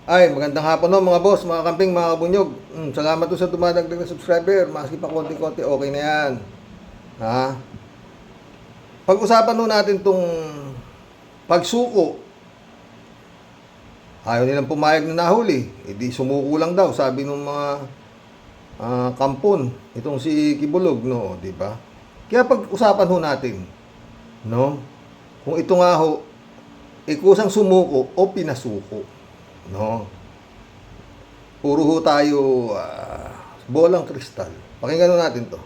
Ay, magandang hapon no mga boss, mga kamping, mga kabunyog. Salamat po sa dumadagdag na subscriber. Maski pa konti-konti, okay na yan. Ha? Pag-usapan nun natin tong pagsuko. Ayaw nilang pumayag na nahuli. E di sumuko lang daw, sabi ng mga kampon. Itong si Kibulog, no? Di ba? Kaya pag-usapan ho natin, no? Kung ito nga ho, kusang sumuko o pinasuko. No? Puro ho tayo bolang kristal. Pakinggan natin to.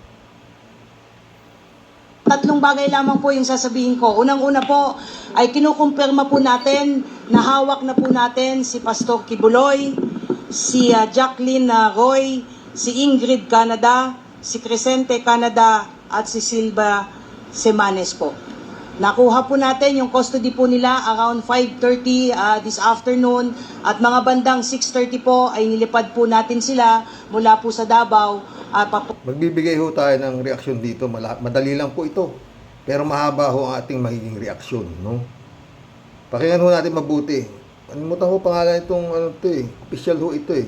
Tatlong bagay lamang po yung sasabihin ko. Unang-una po ay kinukumpirma po natin na hawak na po natin si Pastor Kibuloy, si Jacqueline Roy, si Ingrid Canada, si Crescente Canada at si Silva Semanes po. Nakuha po natin yung custody po nila around 5:30 this afternoon at mga bandang 6:30 po ay nilipad po natin sila mula po sa Davao. Magbibigay ho tayo ng reaksyon dito. Madali lang po ito. Pero mahaba ho ang ating magiging reaksyon, no? Pakinggan ho natin mabuti. Animutan ko pangalan itong official ho ito eh.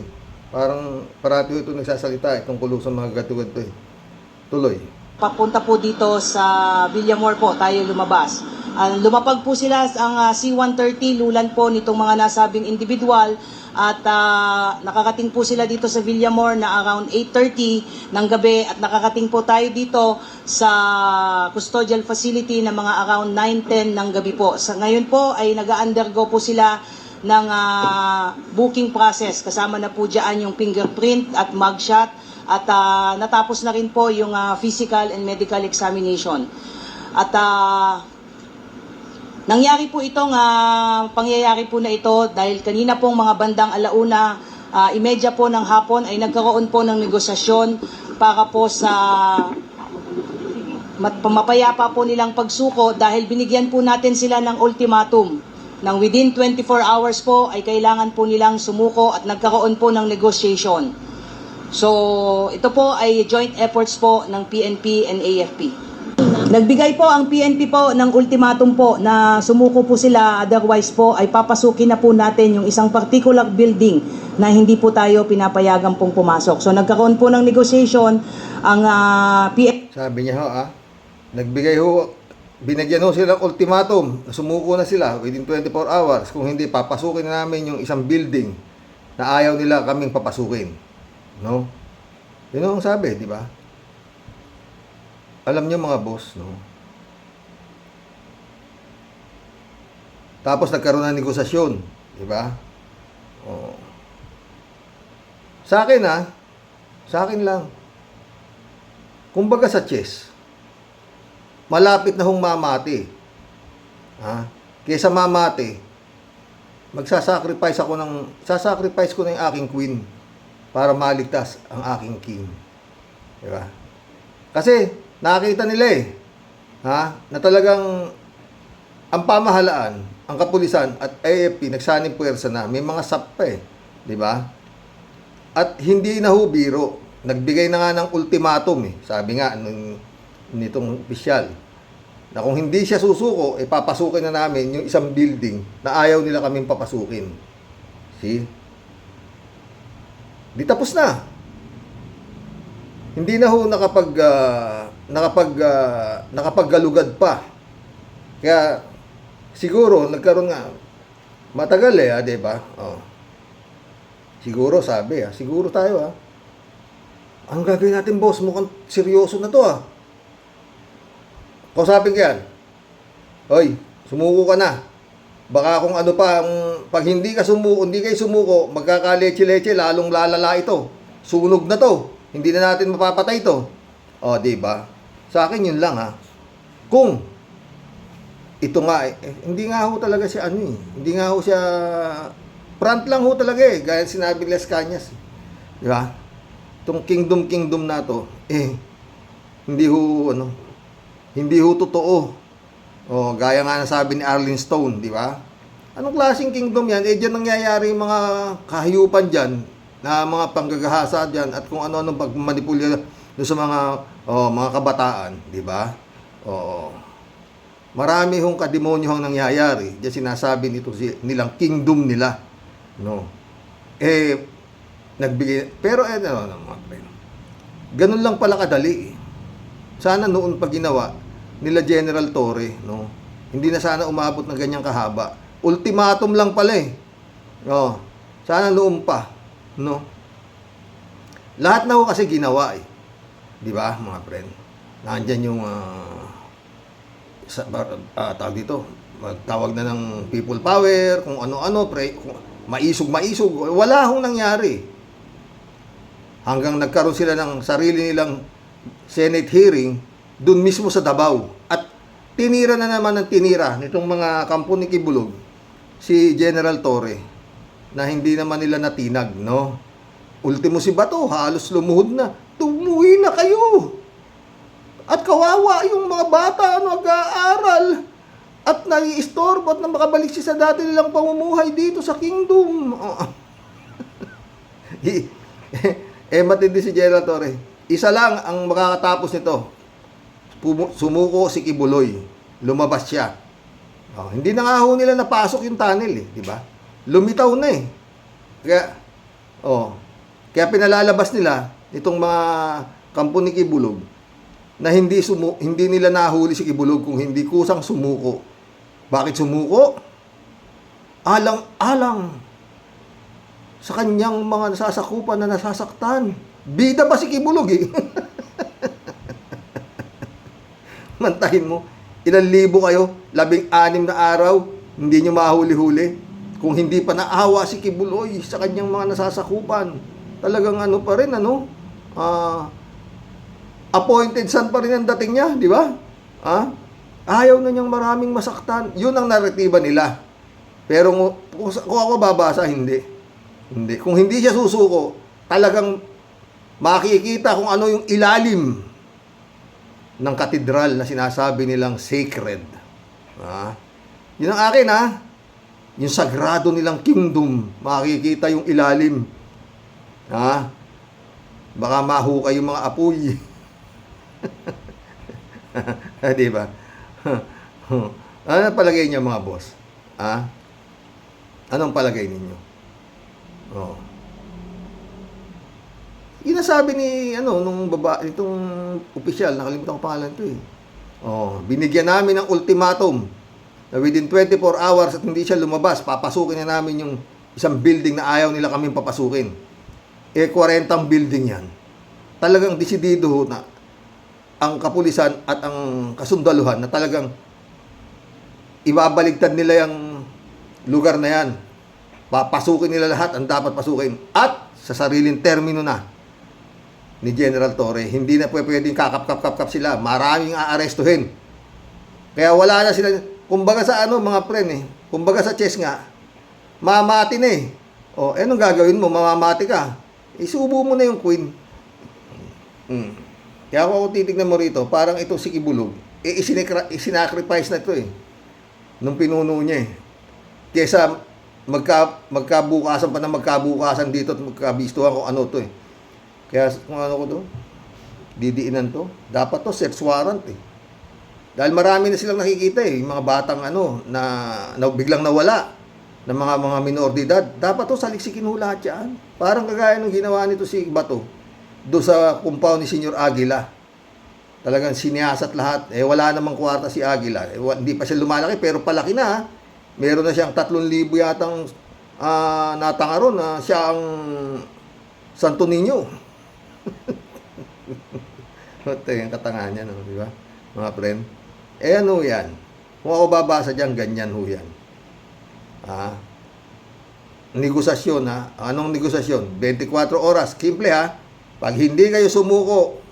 Parang parati ho ito nagsasalita tungkol sa mga gatugad to eh. Tuloy. Papunta po dito sa Villamor po tayo lumabas. Lumapag po sila ang C-130 lulan po nitong mga nasabing individual at nakakating po sila dito sa Villamor na around 8:30 ng gabi at nakakating po tayo dito sa custodial facility na mga around 9:10 ng gabi po. Sa ngayon po ay nag-undergo po sila ng booking process. Kasama na po dyan yung fingerprint at mugshot. At natapos na rin po yung physical and medical examination. At nangyari po itong pangyayari po na ito dahil kanina pong mga bandang 1:30 po ng hapon ay nagkaroon po ng negosasyon para po sa mapayapa po nilang pagsuko dahil binigyan po natin sila ng ultimatum nang within 24 hours po ay kailangan po nilang sumuko at nagkaroon po ng negotiation. So, ito po ay joint efforts po ng PNP and AFP. Nagbigay po ang PNP po ng ultimatum po na sumuko po sila, otherwise po ay papasukin na po natin yung isang particular building na hindi po tayo pinapayagan pong pumasok. So, nagkaroon po ng negotiation ang PNP. Sabi niya ho nagbigay ho, binigyan ho sila ng ultimatum na sumuko na sila within 24 hours. Kung hindi, papasukin na namin yung isang building na ayaw nila kaming papasukin. No? Yun ang sabi, di ba? Alam niyo mga boss, no? Tapos nagkaroon ng negosasyon, di ba? Oh. Sa akin sa akin lang. Kumbaga sa chess, malapit na hong mamati. Kaysa mamati, sasacrifice ko na yung aking queen para maligtas ang aking king. Di ba? Kasi nakita nila na talagang ang pamahalaan, ang kapulisan at AFP nagsanib puwersa na, may mga SAP pa di ba? At hindi na ho biro. Nagbigay na nga ng ultimatum sabi nga nitong opisyal na kung hindi siya susuko, papasukin na namin yung isang building na ayaw nila kaming papasukin. See? Di tapos na. Hindi na ho nakapaggalugad pa. Kaya siguro nagkaroon nga matagal di ba? Siguro sabi siguro tayo ang gagawin natin boss, mukhang seryoso na to Kausapin ka yan. Hoy, sumuko ka na. Baka kung ano pa, pag hindi kayo sumuko, magkakaleche-leche, lalong lalala ito. Sunog na to. Hindi na natin mapapatay ito. Di ba? Sa akin yun lang Kung ito nga hindi nga ho talaga siya hindi nga ho siya front lang ho talaga gaya sinabi ni Las Cañas. Di ba? Itong kingdom na to, hindi ho totoo. Gaya nga nasabi ni Arlene Stone, di ba? Anong klaseng kingdom yan? Diyan nangyayari yung mga kahiyupan dyan, na mga panggagahasa dyan, at kung ano-anong pagmanipulya sa mga kabataan, di ba? Marami hong kademonyo ang nangyayari. Diyan sinasabi nilang kingdom nila. No? Eh, nagbigay, pero ano, mga pre, ganun lang pala kadali. Sana noon pa ginawa nila General Torre, no? Hindi na sana umabot ng ganyang kahaba. Ultimatum lang pala eh. Oh, sana noon pa, no? Lahat na ho kasi ginawa eh. 'Di ba, mga friend? Nandiyan yung tawag dito, magtawag na ng people power, kung ano-ano, kung maisog. Wala hong nangyari. Hanggang nagkaroon sila ng sarili nilang Senate hearing dun mismo sa Davao. At tinira na naman ng tinira nitong mga kampo ni Kibulog si General Torre na hindi naman nila natinag, no? Ultimo si Bato, halos lumuhod na. Tumuwi na kayo! At kawawa yung mga bata nag-aaral at nai-istorbo at na makabalik siya sa dati nilang pamumuhay dito sa kingdom. Matindi si General Torre. Isa lang ang makakatapos nito. Sumuko si Kibuloy. Lumabas siya. Hindi na nga ho nila napasok yung tunnel, di ba? Lumitaw na eh. Kaya pinalalabas nila itong mga kampo ni Kibulog na hindi nila nahuli si Kibulog kung hindi kusang sumuko. Bakit sumuko? Alang-alang sa kanyang mga nasasakupan na nasasaktan. Bida pa si Kibulog eh. Mantahin mo, ilang libo kayo, 16 na araw, hindi nyo mahuli-huli. Kung hindi pa naawa si Kibuloy sa kanyang mga nasasakupan, talagang ano pa rin, appointed son pa rin ang dating niya, di ba? Ayaw na niyang maraming masaktan. Yun ang naratiba nila. Pero kung ako babasa, hindi. Kung hindi siya susuko, talagang makikita kung ano yung ilalim ng katedral na sinasabi nilang sacred. Yun ang akin, yung sagrado nilang kingdom, makikita yung ilalim. Baka mahukay yung mga apoy. Di ba? Ano palagay niyo, mga boss? Anong palagay ninyo? Inasabi ni nung babae, itong opisyal, nakalimutan ko pangalan to eh. Binigyan namin ng ultimatum na within 24 hours at hindi siya lumabas, papasukin na namin yung isang building na ayaw nila kaming papasukin. 40 building yan. Talagang desidido na ang kapulisan at ang kasundaluhan na talagang ibabaligtad nila yung lugar na yan. Papasukin nila lahat ang dapat pasukin. At sa sariling termino na ni General Torre, hindi na pwedeng kakap sila. Maraming aarestuhin. Kaya wala na sila. Kumbaga sa mga friend kumbaga sa chess nga, mamati na eh. Anong gagawin mo? Mamamati ka. Isubo mo na yung queen. Kaya ako titignan mo rito, parang itong si Kibulog, isinacrifice na ito eh. Nung pinuno niya eh. Kesa magkabukasan pa na magkabukasan dito at magkabistuhan kung ano to eh. Kaya kung ano ko to, didiinan to. Dapat to search warrant eh. Dahil marami na silang nakikita eh. Yung mga batang na biglang nawala ng mga minor de edad. Dapat to saliksikin ho lahat yan. Parang kagaya ng ginawa nito si Bato doon sa compound ni Senyor Aguila. Talagang siniyasat lahat. Wala namang kwarta si Aguila. Hindi pa siya lumalaki pero palaki na. Meron na siyang 3,000 yatang natangaron na siya ang Santo Niño. Ito yung katangahan niya, di ba? Mga friend. Ano yan? Kung ako babasa dyan, ganyan ho yan. Negosasyon, Anong negosasyon? 24 oras. Simple, Pag hindi kayo sumuko,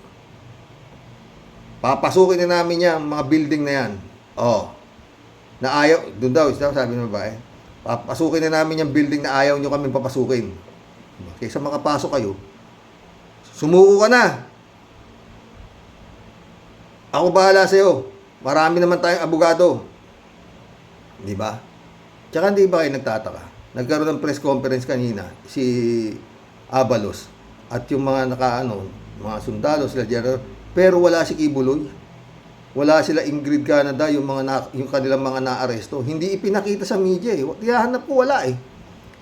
papasukin na namin yan, mga building na yan. Na ayaw, doon daw, sabi ng babae, papasukin na namin yung building na ayaw nyo kami papasukin. Kaysa makapasok kayo, sumuko ka na. Ako bahala sa'yo. Marami naman tayong abogado. Di ba? Tsaka hindi ba kayo nagtataka? Nagkaroon ng press conference kanina, si Abalos, at yung mga mga sundalo, sila General, pero wala si Kibuloy. Wala sila Ingrid Canada, yung kanilang mga naaresto. Hindi ipinakita sa media eh. Tiyahanap ko, wala eh.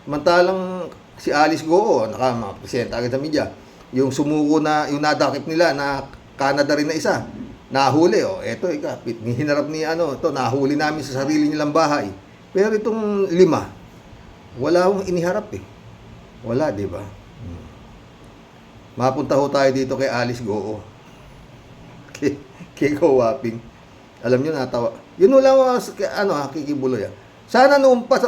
Mantalang si Alice Goo, nakapresenta agad sa media. Yung sumuko na, yung nadakip nila na Canada rin na isa, nahuli, eto, hinarap ni ito, nahuli namin sa sarili nilang bahay. Pero itong 5, wala akong iniharap Wala, di ba? Mapunta ho tayo dito kay Alice Goo. Kay Go Waping. Alam nyo, natawa. Yun lang, kikibuloy. Sana noong pa,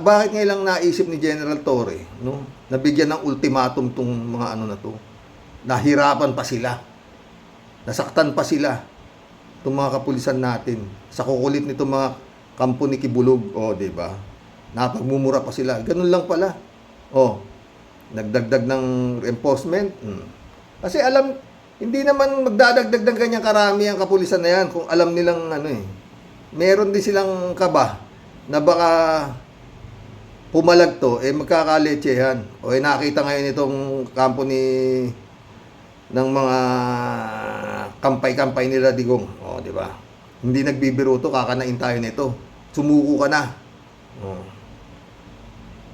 bakit ngayon lang naisip ni General Torre, no? Nabigyan ng ultimatum tong mga na to. Nahirapan pa sila. Nasaktan pa sila. Itong mga kapulisan natin. Sa kukulit nito mga kampo ni Kibulog. Di ba? Napagmumura pa sila. Ganun lang pala. Nagdagdag ng reinforcement. Kasi hindi naman magdadagdag ng kanyang karami ang kapulisan na yan kung alam nilang meron din silang kaba na baka pumalag to, magkakaletsehan. Nakita ngayon itong kampo ng mga kampay-kampay nila Digong. Di ba? Hindi nagbibiro to, kakanain tayo nito. Sumuko ka na.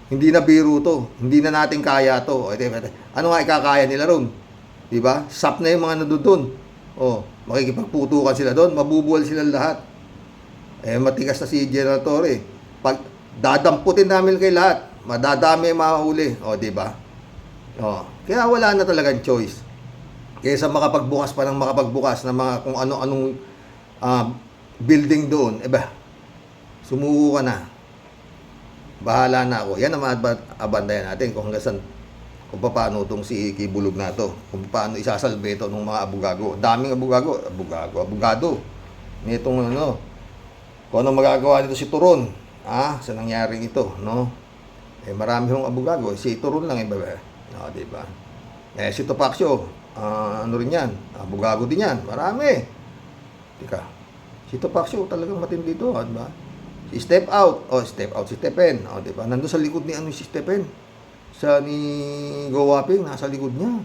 Hindi na biro to. Hindi na natin kaya to. Ano nga ikakaya nila ron? Di ba? Sap na yung mga nandun. Makikipagputukan sila doon. Mabubuwal sila lahat. Matigas na si General Torre. Pag dadamputin namin kay lahat, madadami yung mahuli. Di ba? Kaya wala na talagang choice. Kaysa makapagbukas pa ng makapagbukas na mga kung ano-anong building doon, sumuko ka na. Bahala na ako. Yan ang abandayan natin kung hanggang saan, kung paano itong si Kibulog na to, kung paano isasalbe ito ng mga abugago. Daming abugado. Nitong kung ano magagawa nito si Turon, sa nangyaring ito, no? Marami hong abugago, si Turon lang diba? Si Topacio, rin yan, abugago din yan, marami. Tika, si Topacio talagang matindi to, diba? Si Step Out si Stepen, diba? Nandun sa likod ni si Stepen, ni Go Waping, nasa likod niya.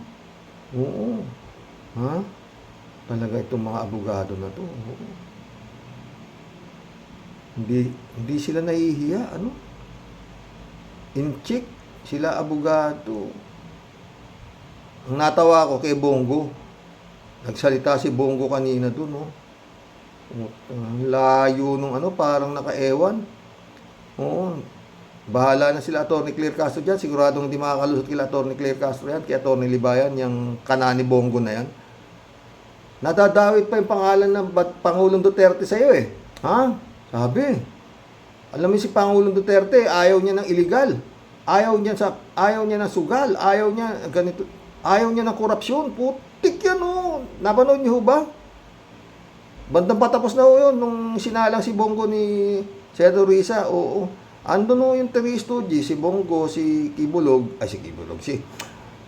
Talaga itong mga abogado na to. Hindi sila nahihiya, in-check sila abogado. Ang natawa ko kay Bongo, nagsalita si Bongo kanina doon, layo nung parang nakaewan. Bahala na sila Atty. Claire Castro dyan. Siguradong hindi makakalusot kila Atty. Claire Castro yan, kay Atty. Libayan, yung kanani Bongo na yan. Nadadawit pa yung pangalan ng Pangulong Duterte sa'yo Sabi, alam mo si Pangulong Duterte, ayaw niya ng illegal. Ayaw niya ng sugal. Ayaw niya ganito. Ayaw niya ng korupsyon. Putik yan Napanood niyo ba? Bandang patapos na yun nung sinalang si Bongo ni Senator Risa. Andun yung 3 stooges, si Bongo, si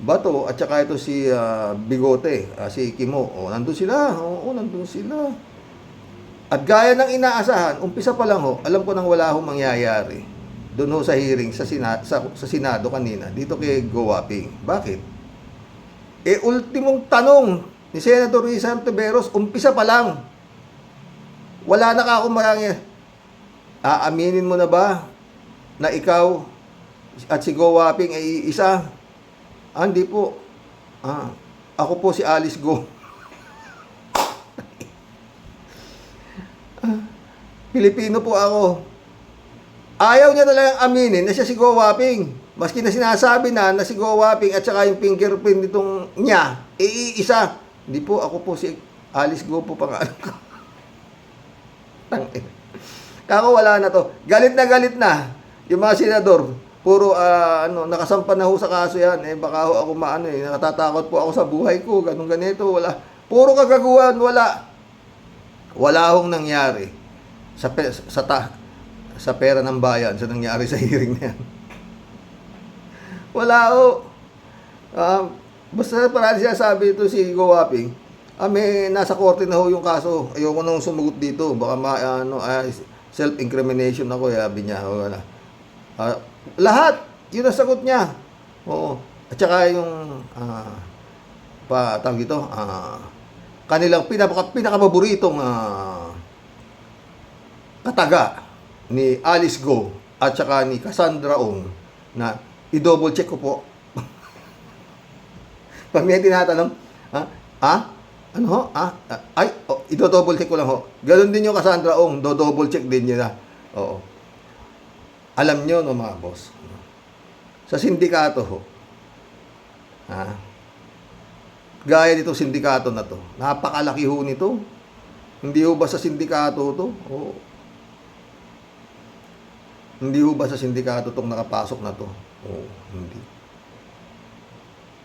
Bato, at saka ito si Bigote, si Kimo. Nandun sila. Nandun sila. At gaya ng inaasahan, umpisa pa lang alam ko nang wala mangyayari. Doon sa hearing sa Senado kanina, dito kay Go Waping. Bakit? Ultimong tanong ni Senator Risa Ontiveros, umpisa pa lang. Wala na ako aaminin mo na ba na ikaw at si Go Waping ay isa? Hindi po. Ako po si Alice Go. Pilipino po ako. Ayaw niya talagang aminin na siya si Go Waping. Maski na sinasabi na si Go Waping at saka yung fingerprint nitong niya, iisa. Hindi po, ako po si Alice Go po pangalan ko. Kako wala na to. Galit na. Yung mga senador, puro nakasampa na sa kaso yan. Baka ako nakatatakot po ako sa buhay ko, ganito, wala. Puro kagaguhan, wala. Wala hong nangyari sa pera ng bayan sa nangyari sa hearing na yan. Wala basta parang siya sabi ito si Go Waping, may nasa korte na yung kaso. Ayoko nang sumagot dito. Baka self-incrimination ako, sabi niya. Wala. Lahat, yun ang sagot niya. At saka yung tawag ito, kanilang pinakapaboritong kataga ni Alice Go at saka ni Cassandra Ong na i-double check ko po. Pag may tinatanong, ano ho? Ay, ito-double check ko lang ho. Ganon din yung Cassandra Ong, do-double check din yun na. Oo. Alam nyo, no, mga boss, sa sindikato ho, gaya nito sindikato na to, napakalaki ho nito. Hindi ho ba sa sindikato to? Oo. Hindi ho ba sa sindikato tong nakapasok na to? Oo, hindi.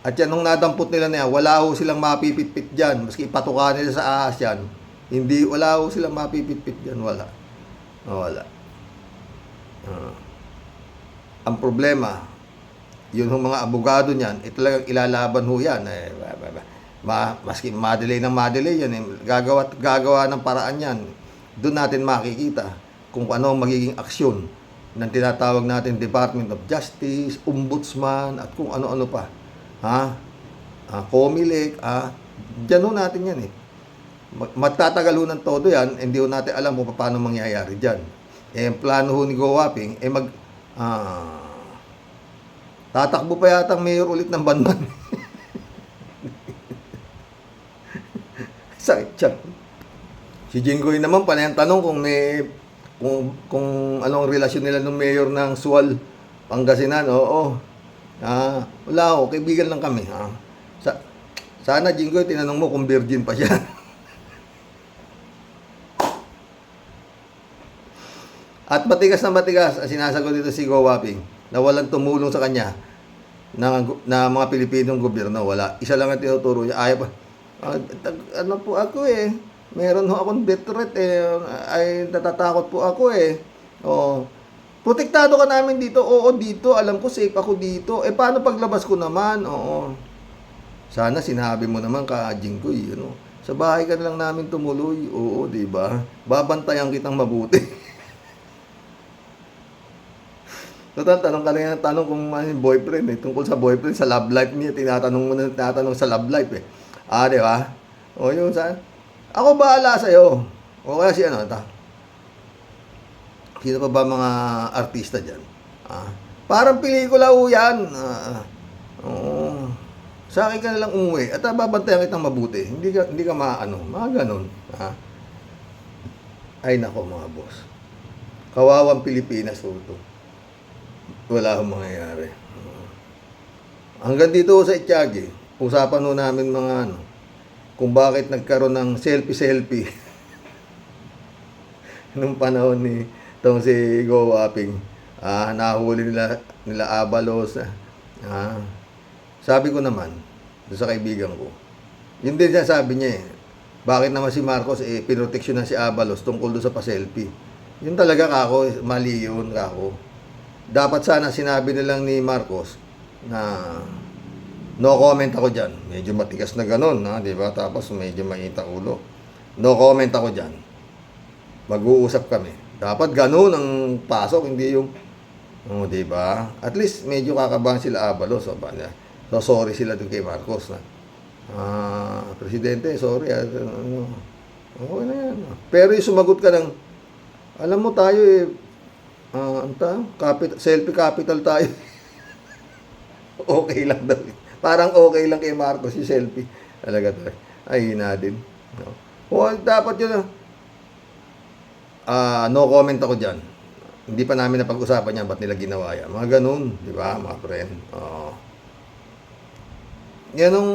At yan, nung nadampot nila na yan, wala ho silang mapipitpit dyan. Maski ipatuka nila sa ahas yan, hindi, wala ho silang mapipitpit dyan. Wala. Wala. Ang problema, yun ho mga abogado niyan, talagang ilalaban ho yan. Maski madelay yan, gagawa ng paraan yan. Doon natin makikita kung ano ang magiging aksyon ng tinatawag natin Department of Justice, Ombudsman, at kung ano-ano pa. Comelec, dyan ho natin yan eh. Magtatagal ho ng todo yan, hindi ho natin alam kung paano mangyayari dyan. Ang plano ho ni Go Wapping, tatakbo pa yata ang mayor ulit ng Banban. Sakit siya. Si Jinggoy naman, panayang tanong kung anong relasyon nila ng mayor ng Sual, Pangasinan. Oo. Wala ho, kaibigan lang kami. Sana, Jinggoy, tinanong mo kung virgin pa siya. At matigas na matigas ang sinasagot dito si Go Wapping na walang tumulong sa kanya na mga Pilipinong gobyerno. Wala. Isa lang ang tinuturo niya. Ayaw pa. Ano po ako eh. Meron ho akong death threat eh. Ay, natatakot po ako eh. Protektado ka namin dito. Oo, dito. Alam ko safe ako dito. Paano paglabas ko naman? Oo. Sana sinabi mo naman ka, Jinggoy, sa bahay ka na lang namin tumuloy. Oo, di ba? Babantayan kitang mabuti. Total, tanong ka na tanong kung ano yung boyfriend eh. Tungkol sa boyfriend, sa love life niya. Tinatanong sa love life eh. Di ba? O yun, saan? Ako bahala sa'yo. O kaya si sino pa ba mga artista dyan? Parang pelikula ho yan. Sa akin ka na lang umuwi. At babantayan kitang mabuti. Hindi ka mga ganon. Ay nako mga boss. Kawawang Pilipinas ho ito. Wala akong mangyayari. Hanggang dito sa Itiagi, usapan ho namin mga kung bakit nagkaroon ng selfie-selfie nung panahon ni itong si Go Wapping. Nahuli nila Abalos. Sabi ko naman, sa kaibigan ko, yun din siya sabi niya eh, bakit naman si Marcos pinoteksyonan si Abalos tungkol doon sa pa-selfie. Yun talaga kako, mali yun kako. Dapat sana sinabi nilang ni Marcos na no comment ako dyan. Medyo matigas na ganun, di ba? Tapos medyo mainit ang ulo. No comment ako dyan. Mag-uusap kami. Dapat ganun ang pasok, hindi yung, di ba? At least medyo kakabahan sila Abalos. So sorry sila doon kay Marcos na. Presidente, sorry. Okay na yan. Pero yung sumagot ka ng, alam mo tayo selfie capital tayo. Okay lang daw. Parang okay lang kay Marcos yung selfie. Talaga tayo. Ay, na din. Dapat yun no comment ako dyan. Hindi pa namin napag-usapan yan, ba't nila ginawa yan. Mga ganun, di ba, mga friend? Yan ang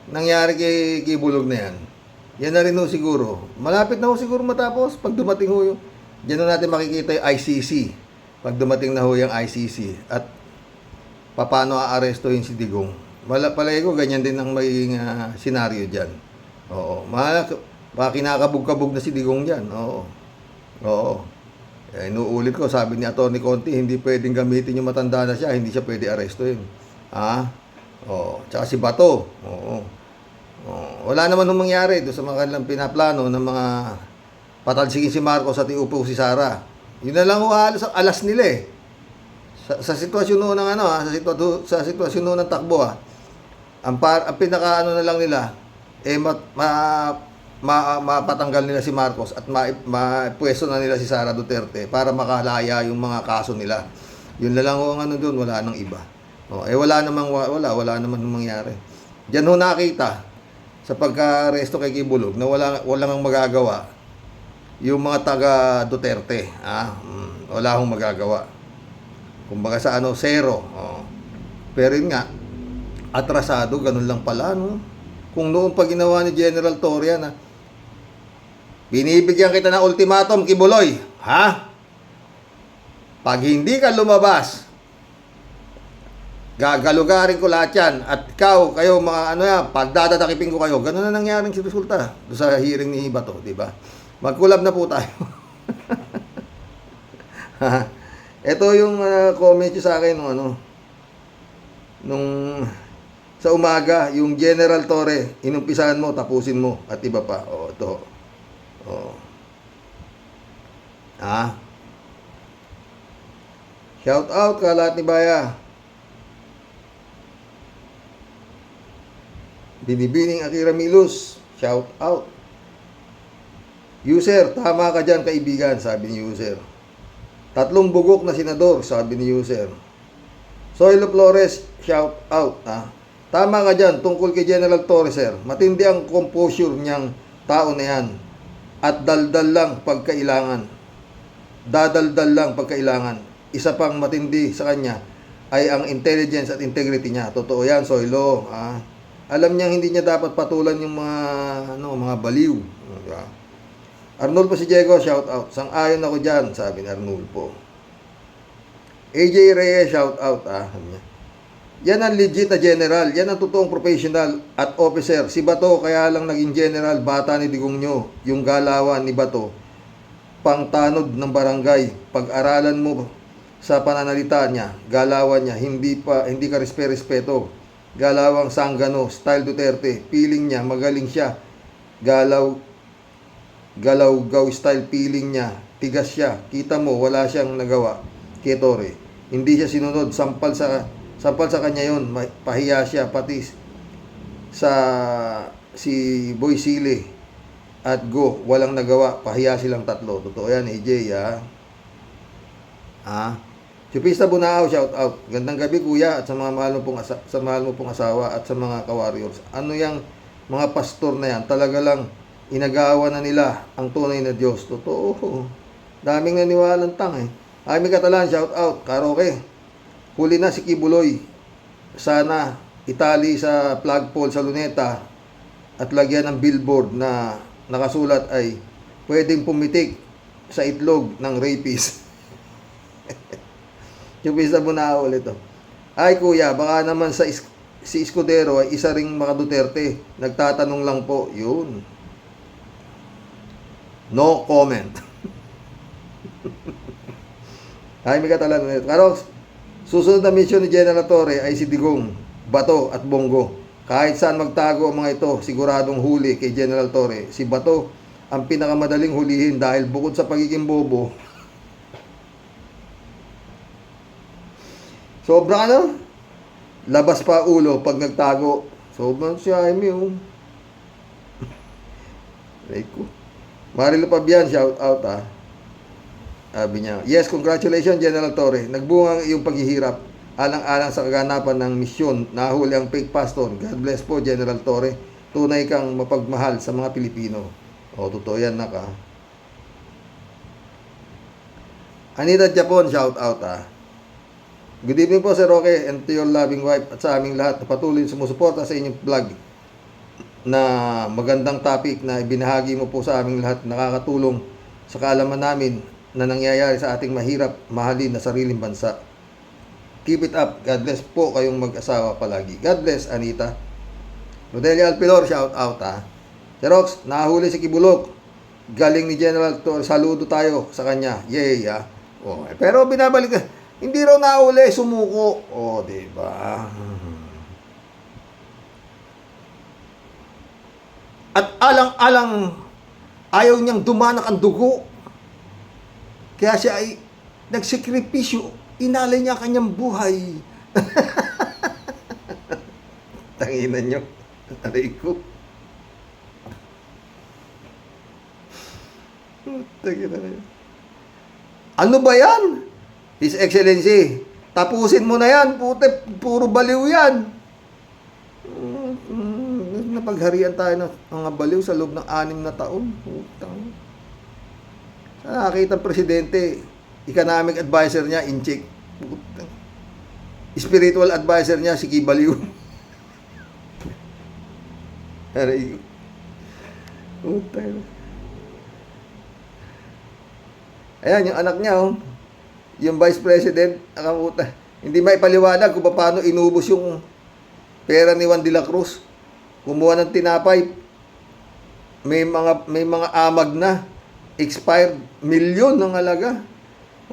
nangyari kay Bulog na yan. Yan na rin ho siguro. Malapit na ho siguro matapos. Pag dumating ho yung, dyan na natin makikita yung ICC. Pag dumating na ho yung ICC. At paano aarestuhin si Digong. Palagi ko, ganyan din ang magiging senaryo dyan. Oo. Kinakabog-kabog na si Digong dyan. Oo. Inuulit ko, sabi ni Atty. Conti, hindi pwedeng gamitin yung matanda na siya, hindi siya pwede arestuhin. Tsaka si Bato. Wala naman nung mangyari doon sa mga kanilang pinaplano ng mga patalsigin si Marcos at iupo si Sara. Yun na lang halos ang alas nila eh. Sa sitwasyon noon ng sa sitwasyon noon ng takbo ang pinaka na lang nila mapatanggal nila si Marcos at mapwesto na nila si Sara Duterte para makalaya yung mga kaso nila. Yun na lang ho ang ano doon, wala nang iba. Wala namang mangyari. Diyan ho nakita sa pagka-aresto kay Kibulog na walang magagawa yung mga taga Duterte. Wala hong magagawa. Kumbaga sa ano, zero. Pero yun nga, atrasado, ganun lang pala, no? Kung noon pa ginawa ni General Torre na binibigyan kita ng ultimatum, Kibuloy, ha? Pag hindi ka lumabas, gagalugarin ko lahat yan. At kayo mga ano yan, pagdadatakipin ko kayo. Ganun na nangyaring resulta doon sa hearing ni Bato, di ba? Mag-collab na po tayo. Ito yung comment nyo sa akin nung sa umaga, yung General Torre, inumpisahan mo, tapusin mo, at iba pa. Ito. Shout out ka lahat ni Baya. Binibining Akira Milus, shout out. User, tama ka dyan kaibigan, sabi ni user. 3 bugok na senador, sabi ni user. Soylo Flores, shout out. Tama ka dyan, tungkol kay General Torre, sir. Matindi ang composure niyang tao na yan. At daldal lang pagkailangan. Dadaldal lang pagkailangan. Isa pang matindi sa kanya ay ang intelligence at integrity niya. Totoo yan, Soylo. Alam niya hindi niya dapat patulan yung mga baliw. Diba? Arnulfo si Diego, shout out. Sang-ayon ako dyan, sabi ni Arnulfo. AJ Reyes, shout out. Yan ang legit na general. Yan ang totoong professional at officer. Si Bato, kaya lang naging general, bata ni Digong nyo. Yung galawan ni Bato, pangtanod ng barangay. Pag-aralan mo sa pananalita niya, galawan niya, hindi ka respeto. Galawang sanggano, style Duterte. Feeling niya, magaling siya. Galaw-gaw style feeling niya. Tigas siya. Kita mo, wala siyang nagawa kay Torre. Hindi siya sinunod. Sampal sa kanya yon. Pahiya siya. Pati si Boy Sile at Go, walang nagawa. Pahiya silang tatlo. Totoo yan, AJ, Chupista Bunao, shout out. Gandang gabi kuya at sa mga mahal mo pong asawa at sa mga ka-warriors. Ano yung mga pastor na yan? Talaga lang inagawa na nila ang tunay na Diyos. Totoo. Daming naniwalang Jaime Catalan, shout out. Karaoke. Huli na si Kibuloy. Sana itali sa flagpole sa Luneta at lagyan ng billboard na nakasulat ay pwedeng pumitik sa itlog ng rapist. Yung pista mo na ulit ito. Ay kuya, baka naman si Escudero ay isa ring mga Duterte. Nagtatanong lang po. Yun. No comment. Ay, may katalan ulit. Karox, susunod na mission ni General Torre ay si Digong, Bato at Bongo. Kahit saan magtago ang mga ito, siguradong huli kay General Torre. Si Bato ang pinakamadaling hulihin dahil bukod sa pagiging bobo, sobra labas pa ulo pag nagtago. Sobrang si Jaime, Like ko. Marilo Pabian, shout out, Sabi niya, yes, congratulations, General Torre. Nagbunga ang iyong paghihirap. Alang-alang sa kaganapan ng misyon, nahuli ang fake pastor. God bless po, General Torre. Tunay kang mapagmahal sa mga Pilipino. Totoo yan, Anita Japon, shout out, Good evening po, Sir Roque, and to your loving wife at sa aming lahat na patuloy sumusuporta sa inyong vlog na magandang topic na ibinahagi mo po sa aming lahat, nakakatulong sa kaalaman namin na nangyayari sa ating mahirap, mahalin na sariling bansa. Keep it up. God bless po kayong mag-asawa palagi. God bless, Anita. Rodelia Alpilor, shout out, Jerox, nahuli si Kibulok. Galing ni General Torre. Saludo tayo sa kanya. Yay, pero binabalik hindi raw nahuli, sumuko. Diba? At alang-alang ayaw niyang dumanak ang dugo. Kaya siya ay nagsekripisyo. Inalay niya kanyang buhay. Tanginan niyo. Aray ko. Ano ba yan? His Excellency, tapusin mo na yan. Puro baliw yan. Napagharian tayo ng mga baliw sa loob ng 6 na taon. Putang. Sa nakita ng presidente, economic advisor niya, Inchik. Putang. Spiritual advisor niya, si Kibaliw. Aray. Putang. Ayan, yung anak niya, oh. Yung vice president, akamuta. Hindi may paliwanag kung paano inubos yung pera ni Juan de la Cruz. Kumuha ng tinapay. May mga amag na. Expired. Milyon ng halaga.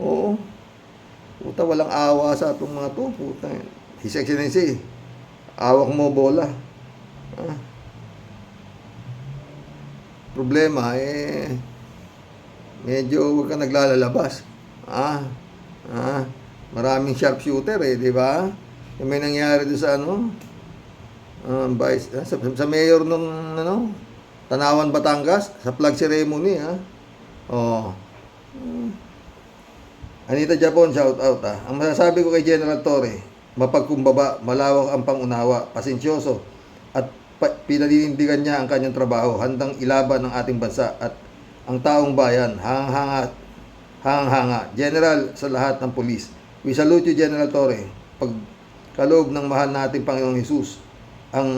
Oo. Puta, walang awa sa atong mga to. Puta. His Excellency, awak mo bola. Ah. Problema, medyo huwag ka naglalalabas. Maraming sharpshooter di ba? Yung may nangyari doon sa sa mayor nung Tanawan, Batangas, sa flag ceremony, Oh. Anita Japon, shout out, Ang masasabi ko kay General Torre, mapagkumbaba, malawak ang pangunawa, pasensyoso, at pinaninindigan niya ang kanyang trabaho, handang ilaban ng ating bansa at ang taong bayan, hanga. General sa lahat ng pulis. We salute you, General Torre. Pagkaloob ng mahal nating Panginoong Hesus, ang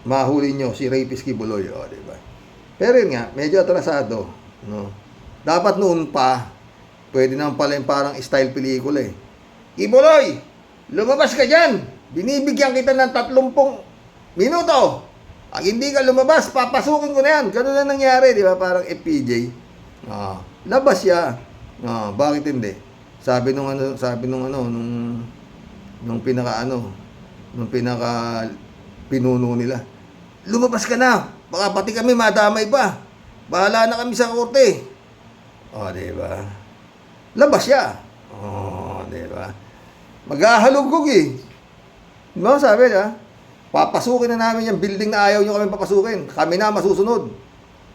mahuli nyo si Rapist Kibuloy, diba? Pero yun nga, medyo atrasado, no? Dapat noon pa, pwede naman pala yung parang style pelikula Kibuloy, lumabas ka dyan! Binibigyan kita ng 30 minuto! Pag hindi ka lumabas, papasukin ko na yan. Ganun na nangyari, di ba? Parang FPJ. Labas siya. Bakit hindi? Sabi nung pinaka pinuno nila. Lumabas ka na. Baka pati kami madamay pa. Bahala na kami sa korte. Di ba? Labas siya. Di ba? Maghahalugog Di ba? Sabi niya, papasukin na namin yung building na ayaw nyo kami papasukin. Kami na masusunod.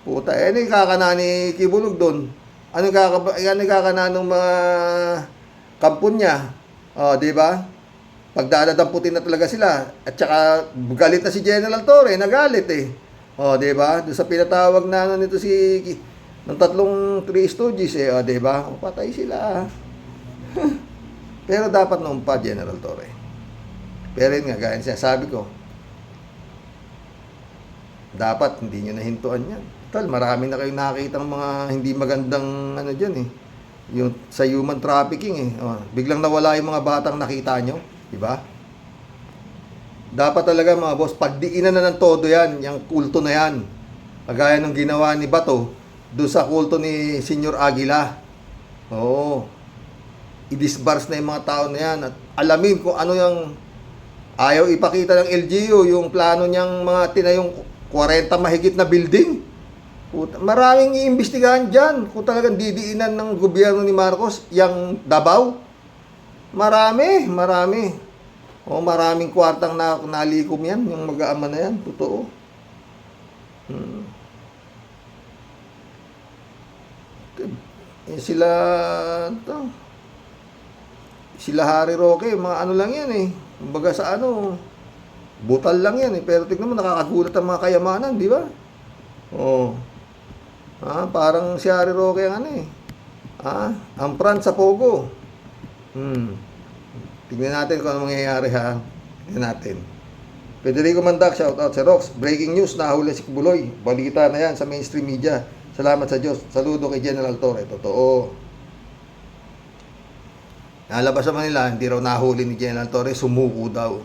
Puta, ano yung kakana ni Kibulog doon? Ano yung kakana ng mga kampon niya? Di ba? Pagdadadamputin na talaga sila. At saka, galit na si General Torre. Nagalit di ba? Doon sa pinatawag na nito ng 3 Stooges di ba? Patay sila. Pero dapat noon pa, General Torre. Pero yun nga, gaya siya, sabi ko, dapat hindi nyo nahintuan yan. Tal, marami na kayong nakakita ng mga hindi magandang dyan yung sa human trafficking biglang nawala yung mga batang nakita nyo, di ba? Dapat talaga mga boss, pagdiinan na ng todo yan, yung kulto na yan. Kagaya ng ginawa ni Bato doon sa kulto ni Senyor Aguila. I-disbars na yung mga tao na yan at alamin kung ano yung ayaw ipakita ng LGU, yung plano niyang mga tinayong 40 mahigit na building. Maraming iimbestigahan dyan kung talagang didiinan ng gobyerno ni Marcos yung Davao. Marami. Maraming kwartang nalikom yan, yung mag-aama na yan, totoo. Sila Harry Roque, mga lang yan kumbaga sa butal lang yan pero tignan mo, nakakagulat ang mga kayamanan, di ba? Parang si Harry Roque ang ang front sa Pogo. Tignan natin kung ano mangyayari Tignan natin. Federico Mandak, shout out sa Rox. Breaking news, nahuli si Kibuloy. Balita na yan sa mainstream media. Salamat sa Diyos. Saludo kay General Torre. Totoo. Nalabas naman nila, hindi raw nahuli ni General Torre, sumuko daw.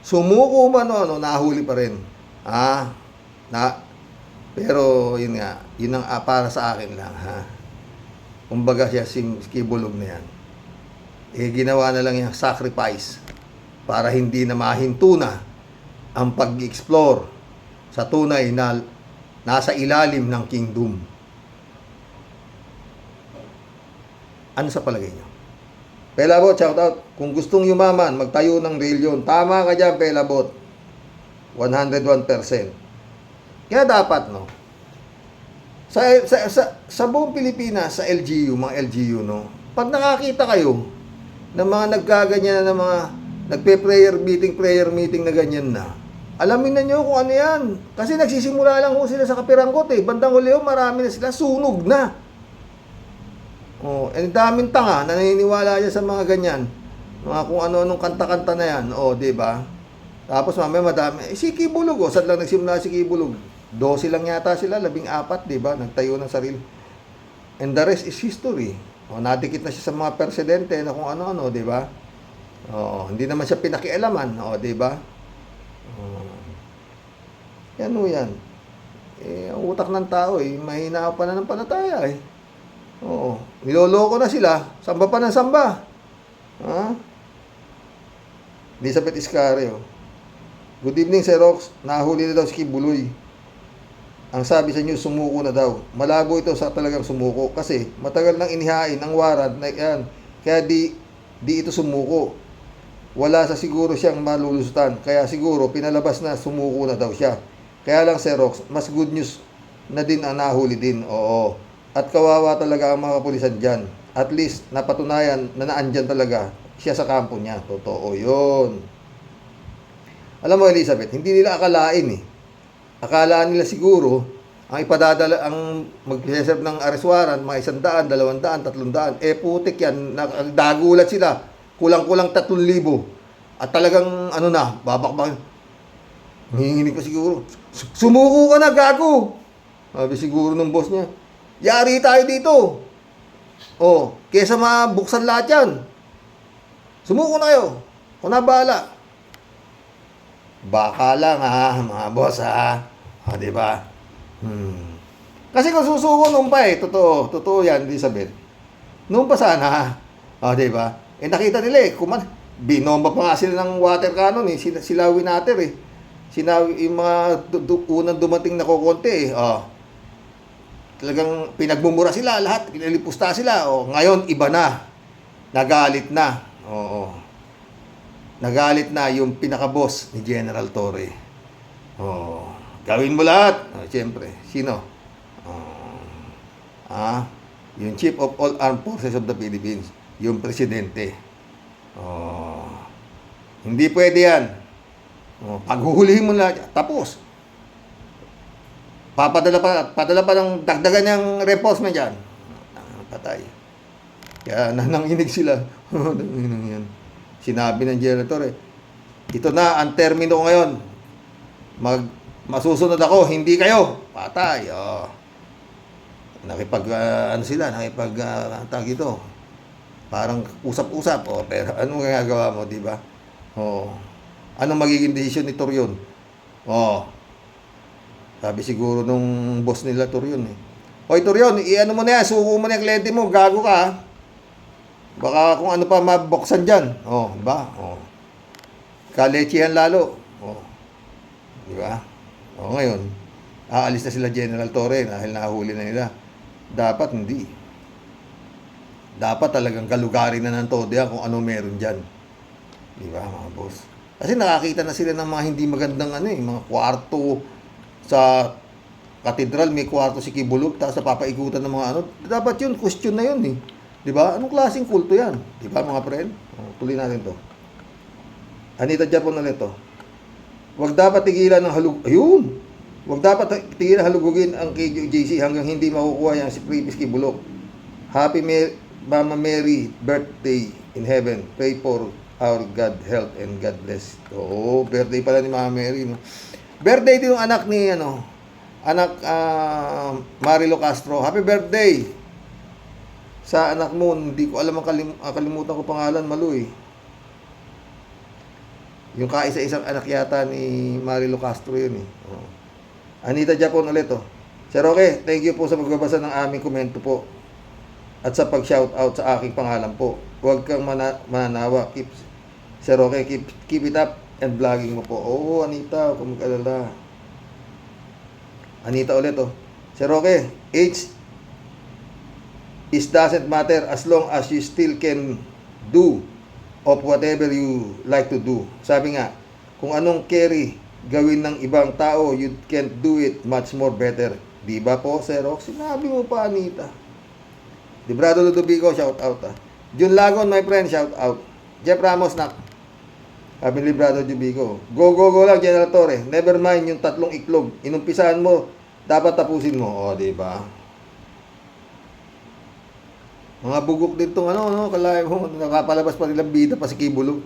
Sumuko man nahuli pa rin. Pero yun nga, yun ang para sa akin lang Kumbaga siya si Kibulog na yan. Ginawa na lang yung sacrifice para hindi na mahinto na ang pag-explore sa tunay na nasa ilalim ng kingdom. Ano sa palagay nyo? Pelabot, shout out. Kung gustong yumaman, magtayo ng reliyon. Tama ka dyan, Pelabot. 101%. Kaya dapat, sa buong Pilipinas, sa LGU, mga LGU, pag nakakita kayo ng mga naggaganyan na mga nagpe-prayer meeting na ganyan na, alamin na nyo kung ano yan. Kasi nagsisimula lang ho sila sa kapiranggot eh. Bandang huli ho, marami na sila, sunog na. Oh, and daming tanga na naniniwala niya sa mga ganyan. Mga kung ano-anong kanta-kanta na yan. Oh, di ba? Tapos mamaya madami. Si Kibulog, oh, saan lang nagsimula si Kibulog? 12 lang yata sila, 14, di ba? Nagtayo ng sarili. And the rest is history. Oh, nadikit na siya sa mga presidente na kung ano-ano, di ba? Oh, hindi naman siya pinakialaman, oh, di ba? Oh. Yan o yan. Eh, ang utak ng tao eh, mahina pa na ng panataya eh. Oo. Niloloko na sila. Samba pa ng samba. Ha? Elizabeth Iscario. Good evening, Sir Rox. Nahuli na daw si Kibuloy. Ang sabi sa inyo, sumuko na daw. Malabo ito sa talagang sumuko. Kasi matagal nang inihain ang warrant na yan. Kaya di ito sumuko. Wala sa siguro siyang malulusutan. Kaya siguro pinalabas na sumuko na daw siya. Kaya lang, Sir Rox, mas good news na din ang nahuli din. Oo. At kawawa talaga ang mga kapulisan dyan. At least, napatunayan na naandyan talaga siya sa kampo niya. Totoo yun. Alam mo, Elizabeth, hindi nila akalain eh. Akalaan nila siguro, ang ipadadala, ang mag-reserve ng arrest warrant, mga 100, 200, 300. Eh, putik yan. Dagulat sila. Kulang-kulang 3,000. At talagang, ano na, babakbak. Nanginginig pa siguro. Sumuko ka na, gago! Sabi siguro ng boss niya. Yari tayo dito. Oh, kesa mabuksan lahat yan. Sumuko na kayo. Kung na bahala. Baka lang ha, mga boss ha. O, di ba? Kasi kung susuko nung pa eh, totoo yan, Elizabeth. Nung pa sana, o, di ba? Eh, nakita nila eh, binomba pa nga sila ng water cannon eh, sila winater eh. Yung mga unang dumating na kukonti eh, o. Talagang pinagmumura sila lahat, pinalipusta sila. O, ngayon, iba na. Nagalit na. Oo. Nagalit na yung pinaka-boss ni General Torre. Oh, gawin mo lahat. Oh, siyempre, sino? Yung Chief of all Armed Forces of the Philippines, yung presidente. Oh, hindi pwede yan. Oh, paghuhulihin mo lahat, tapos. Padala pa ng dagdagan ng reinforcement dyan. Patay. Kaya nananginig sila. Yan. Sinabi ng janitor eh, ito na ang termino ngayon. Masusunod ako, hindi kayo. Patay. Oh. Tag ito. Parang usap-usap. Oh, pero anong gagagawa mo, di ba? Oh. Anong magiging desisyon ni Torion? Oh. Sabi siguro nung boss nila Torion eh. Hoy Torion, i-ano mo na yan, suko mo na yung kliyente mo, gago ka ha. Baka kung ano pa mabuksan dyan. Oh, diba? Oh. Kalechihan lalo. Oh. Diba? Oh, ngayon, aalis na sila General Torre dahil nahuli na nila. Dapat hindi. Dapat talagang kalugarin na ng todo yan kung ano meron dyan. Diba, mga boss? Kasi nakakita na sila ng mga hindi magandang mga kwarto sa katedral, may kwarto si Kibulog, tapos napapaikutan ng mga Dapat yun, question na yun eh. Diba? Anong klaseng kulto yan? Diba mga friend? Tuloy natin to. Anita Japon ulit to. Huwag dapat tigilan ng Huwag dapat tigilan halugugin ang KJC hanggang hindi makukuha yan si Pripis Kibulog. Happy Mama Mary birthday in heaven. Pray for our God health and God bless. Oo, birthday pala ni Mama Mary. No? Birthday din yung anak ni Marilo Castro. Happy birthday sa anak mo. Hindi ko alam kalimutan ko pangalan, Malu eh. Yung kaisa-isang anak yata ni Marilo Castro yun eh. Oh. Anita Japon ulit oh. Sir Roque, thank you po sa pagbabasa ng aming komento po. At sa pag-shoutout sa aking pangalan po. Huwag kang mananawa. Sir Roque, keep it up and vlogging mo po. Oo, Anita, kung mag-alala. Anita ulit oh. Sir Roque, age doesn't matter as long as you still can do of whatever you like to do. Sabi nga, kung anong carry gawin ng ibang tao, you can't do it much more better. Di ba po, Sir Roque? Sinabi mo pa, Anita. Librado Ludovico, shout out ah. Jun Lagon, my friend, shout out. Jeff Ramos, nak. Sabi ni Brother Jubico, go lang, General Torre. Never mind yung 3 iklog. Inumpisahan mo, dapat tapusin mo. O, diba? Mga bugok din tong kalaya mo, nakapalabas pa nilang bida pa si Kibulog.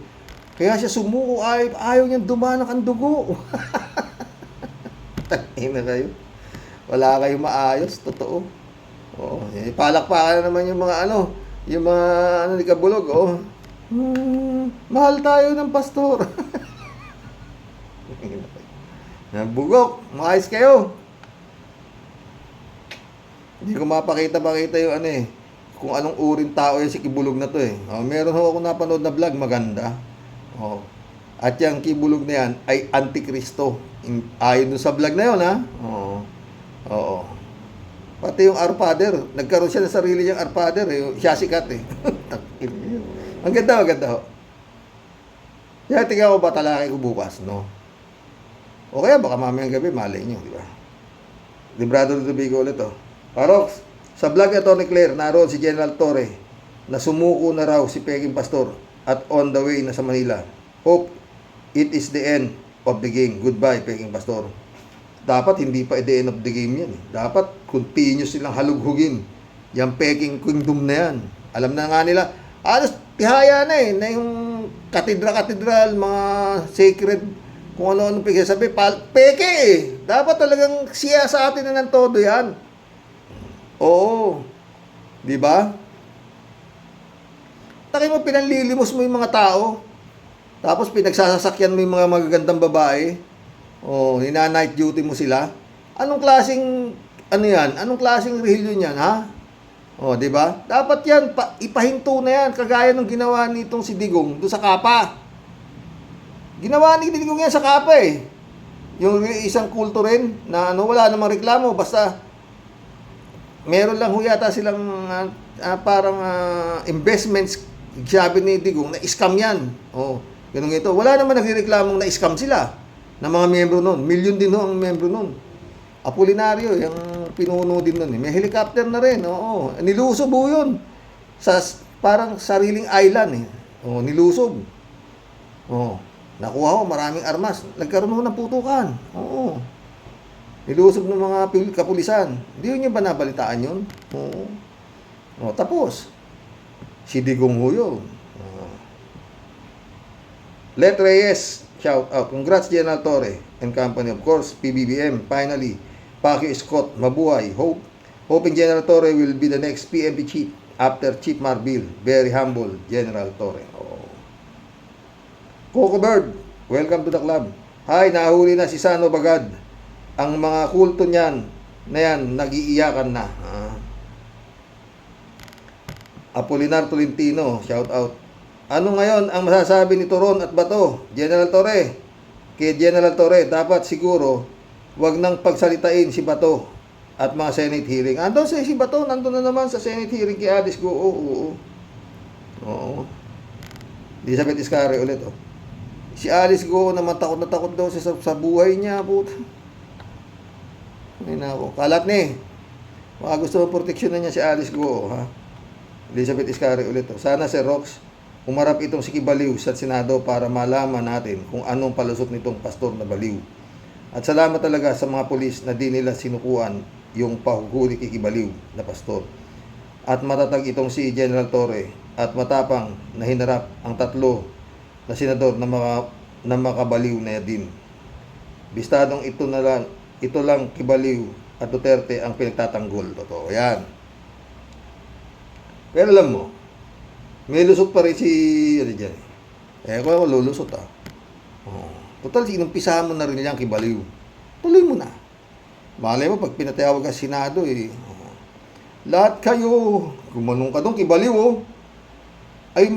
Kaya siya sumuko, ayaw niyang dumanak ang dugo. Tangina kayo. Wala kayong maayos, totoo. Oo, palakpakan na naman yung mga yung mga ni Kabulog, mahal tayo ng pastor. Bugok, maayos kayo. Hindi ko mapakita yung kung anong uring tao yan si Kibulog na to meron ako napanood na vlog, maganda. At yung Kibulog na yan ay Antikristo. Ayon dun sa vlog na yun, ha? Oo. Pati yung Arfather, nagkaroon siya ng sarili niyang Arfather, siya sikat Ang ganda ho. Kaya tingnan ko ba talakay ko bukas, no? O kaya baka mamayang gabi, malay nyo, di ba? Librado dito bigo ulit, Parox, sa vlog ni Tony Claire, naroon si General Torre na sumuko na raw si Peking Pastor at on the way na sa Manila. Hope it is the end of the game. Goodbye, Peking Pastor. Dapat hindi pa the end of the game yan. Dapat continuous silang halughugin yung Peking Kingdom na yan. Alam na nga nila, alas tihaya na yung katedral, mga sacred, kung ano-ano pagsasabi, peke Dapat talagang siya sa atin na ng todo yan. Oo. Di ba? Taki mo, pinanlilimos mo yung mga tao. Tapos pinagsasasakyan mo yung mga magagandang babae. Nina-night duty mo sila. Anong klaseng, yan? Anong klaseng religion yan, ha? Di ba? Dapat yan, ipahinto na yan. Kagaya nung ginawa nitong si Digong doon sa Kapa. Ginawa ni Digong yan sa Kapa Yung isang kulto rin, na wala namang reklamo. Basta, meron lang yata silang parang investments, sabi ni Digong, na scam yan. Ganun ito. Wala naman nagreklamong na scam sila ng mga miyembro nun. Milyon din ang miyembro nun. Apolinario, yung pinuno din nun. May helicopter na rin. Nilusob yun. Parang sariling island. Nilusob. Nakuha ko maraming armas. Nagkaroon ng putukan. Nilusob ng mga kapulisan. Hindi yun yung ba nabalitaan yun? Tapos, si Digong yun. Let Reyes, shout out. Congrats General Torre and company. Of course, PBBM. Finally, Pacquiao Scott, mabuhay. Hoping General Torre will be the next PNP chief after Chief Marbil. Very humble, General Torre. Coco Bird, welcome to the club. Hi, nahuli na si Sano Bagad. Ang mga kulto niyan na yan, nag-iiyakan na. Apolinar Tolentino, shout out. Ano ngayon ang masasabi ni Toron at Bato? General Torre. Kay General Torre, dapat siguro wag nang pagsalitain si Bato at mga Senate hearing. Andun si Bato, nandun na naman sa Senate hearing kay Alice Go. Oo. Elizabeth Iscari ulit. Si Alice Go naman takot na takot daw siya sa buhay niya. Puta. Ay nako. Kalat ni. Baka gusto mo proteksyonan niya si Alice Go. Elizabeth Iscari ulit. Sana si Rox umarap itong si Kibaliw sa Senado para malaman natin kung anong palusot nitong pastor na baliw. At salamat talaga sa mga pulis na di nila sinukuan yung pahuhuli kay Kibaliw na pastor. At matatag itong si General Torre at matapang na hinarap ang 3 na senador na makabaliw na din. Bistadong ito lang Kibaliw at Duterte ang pinagtatanggol. Totoo yan. Pero alam mo, may lusot pa rin si dyan. Kung ako lulusot Total, sinumpisahan mo na rin niyang Kibaliw. Tuloy mo na. Malay mo, pag pinatawag ka sa Senado, lahat kayo, gumanong ka doon, Kibaliw, ay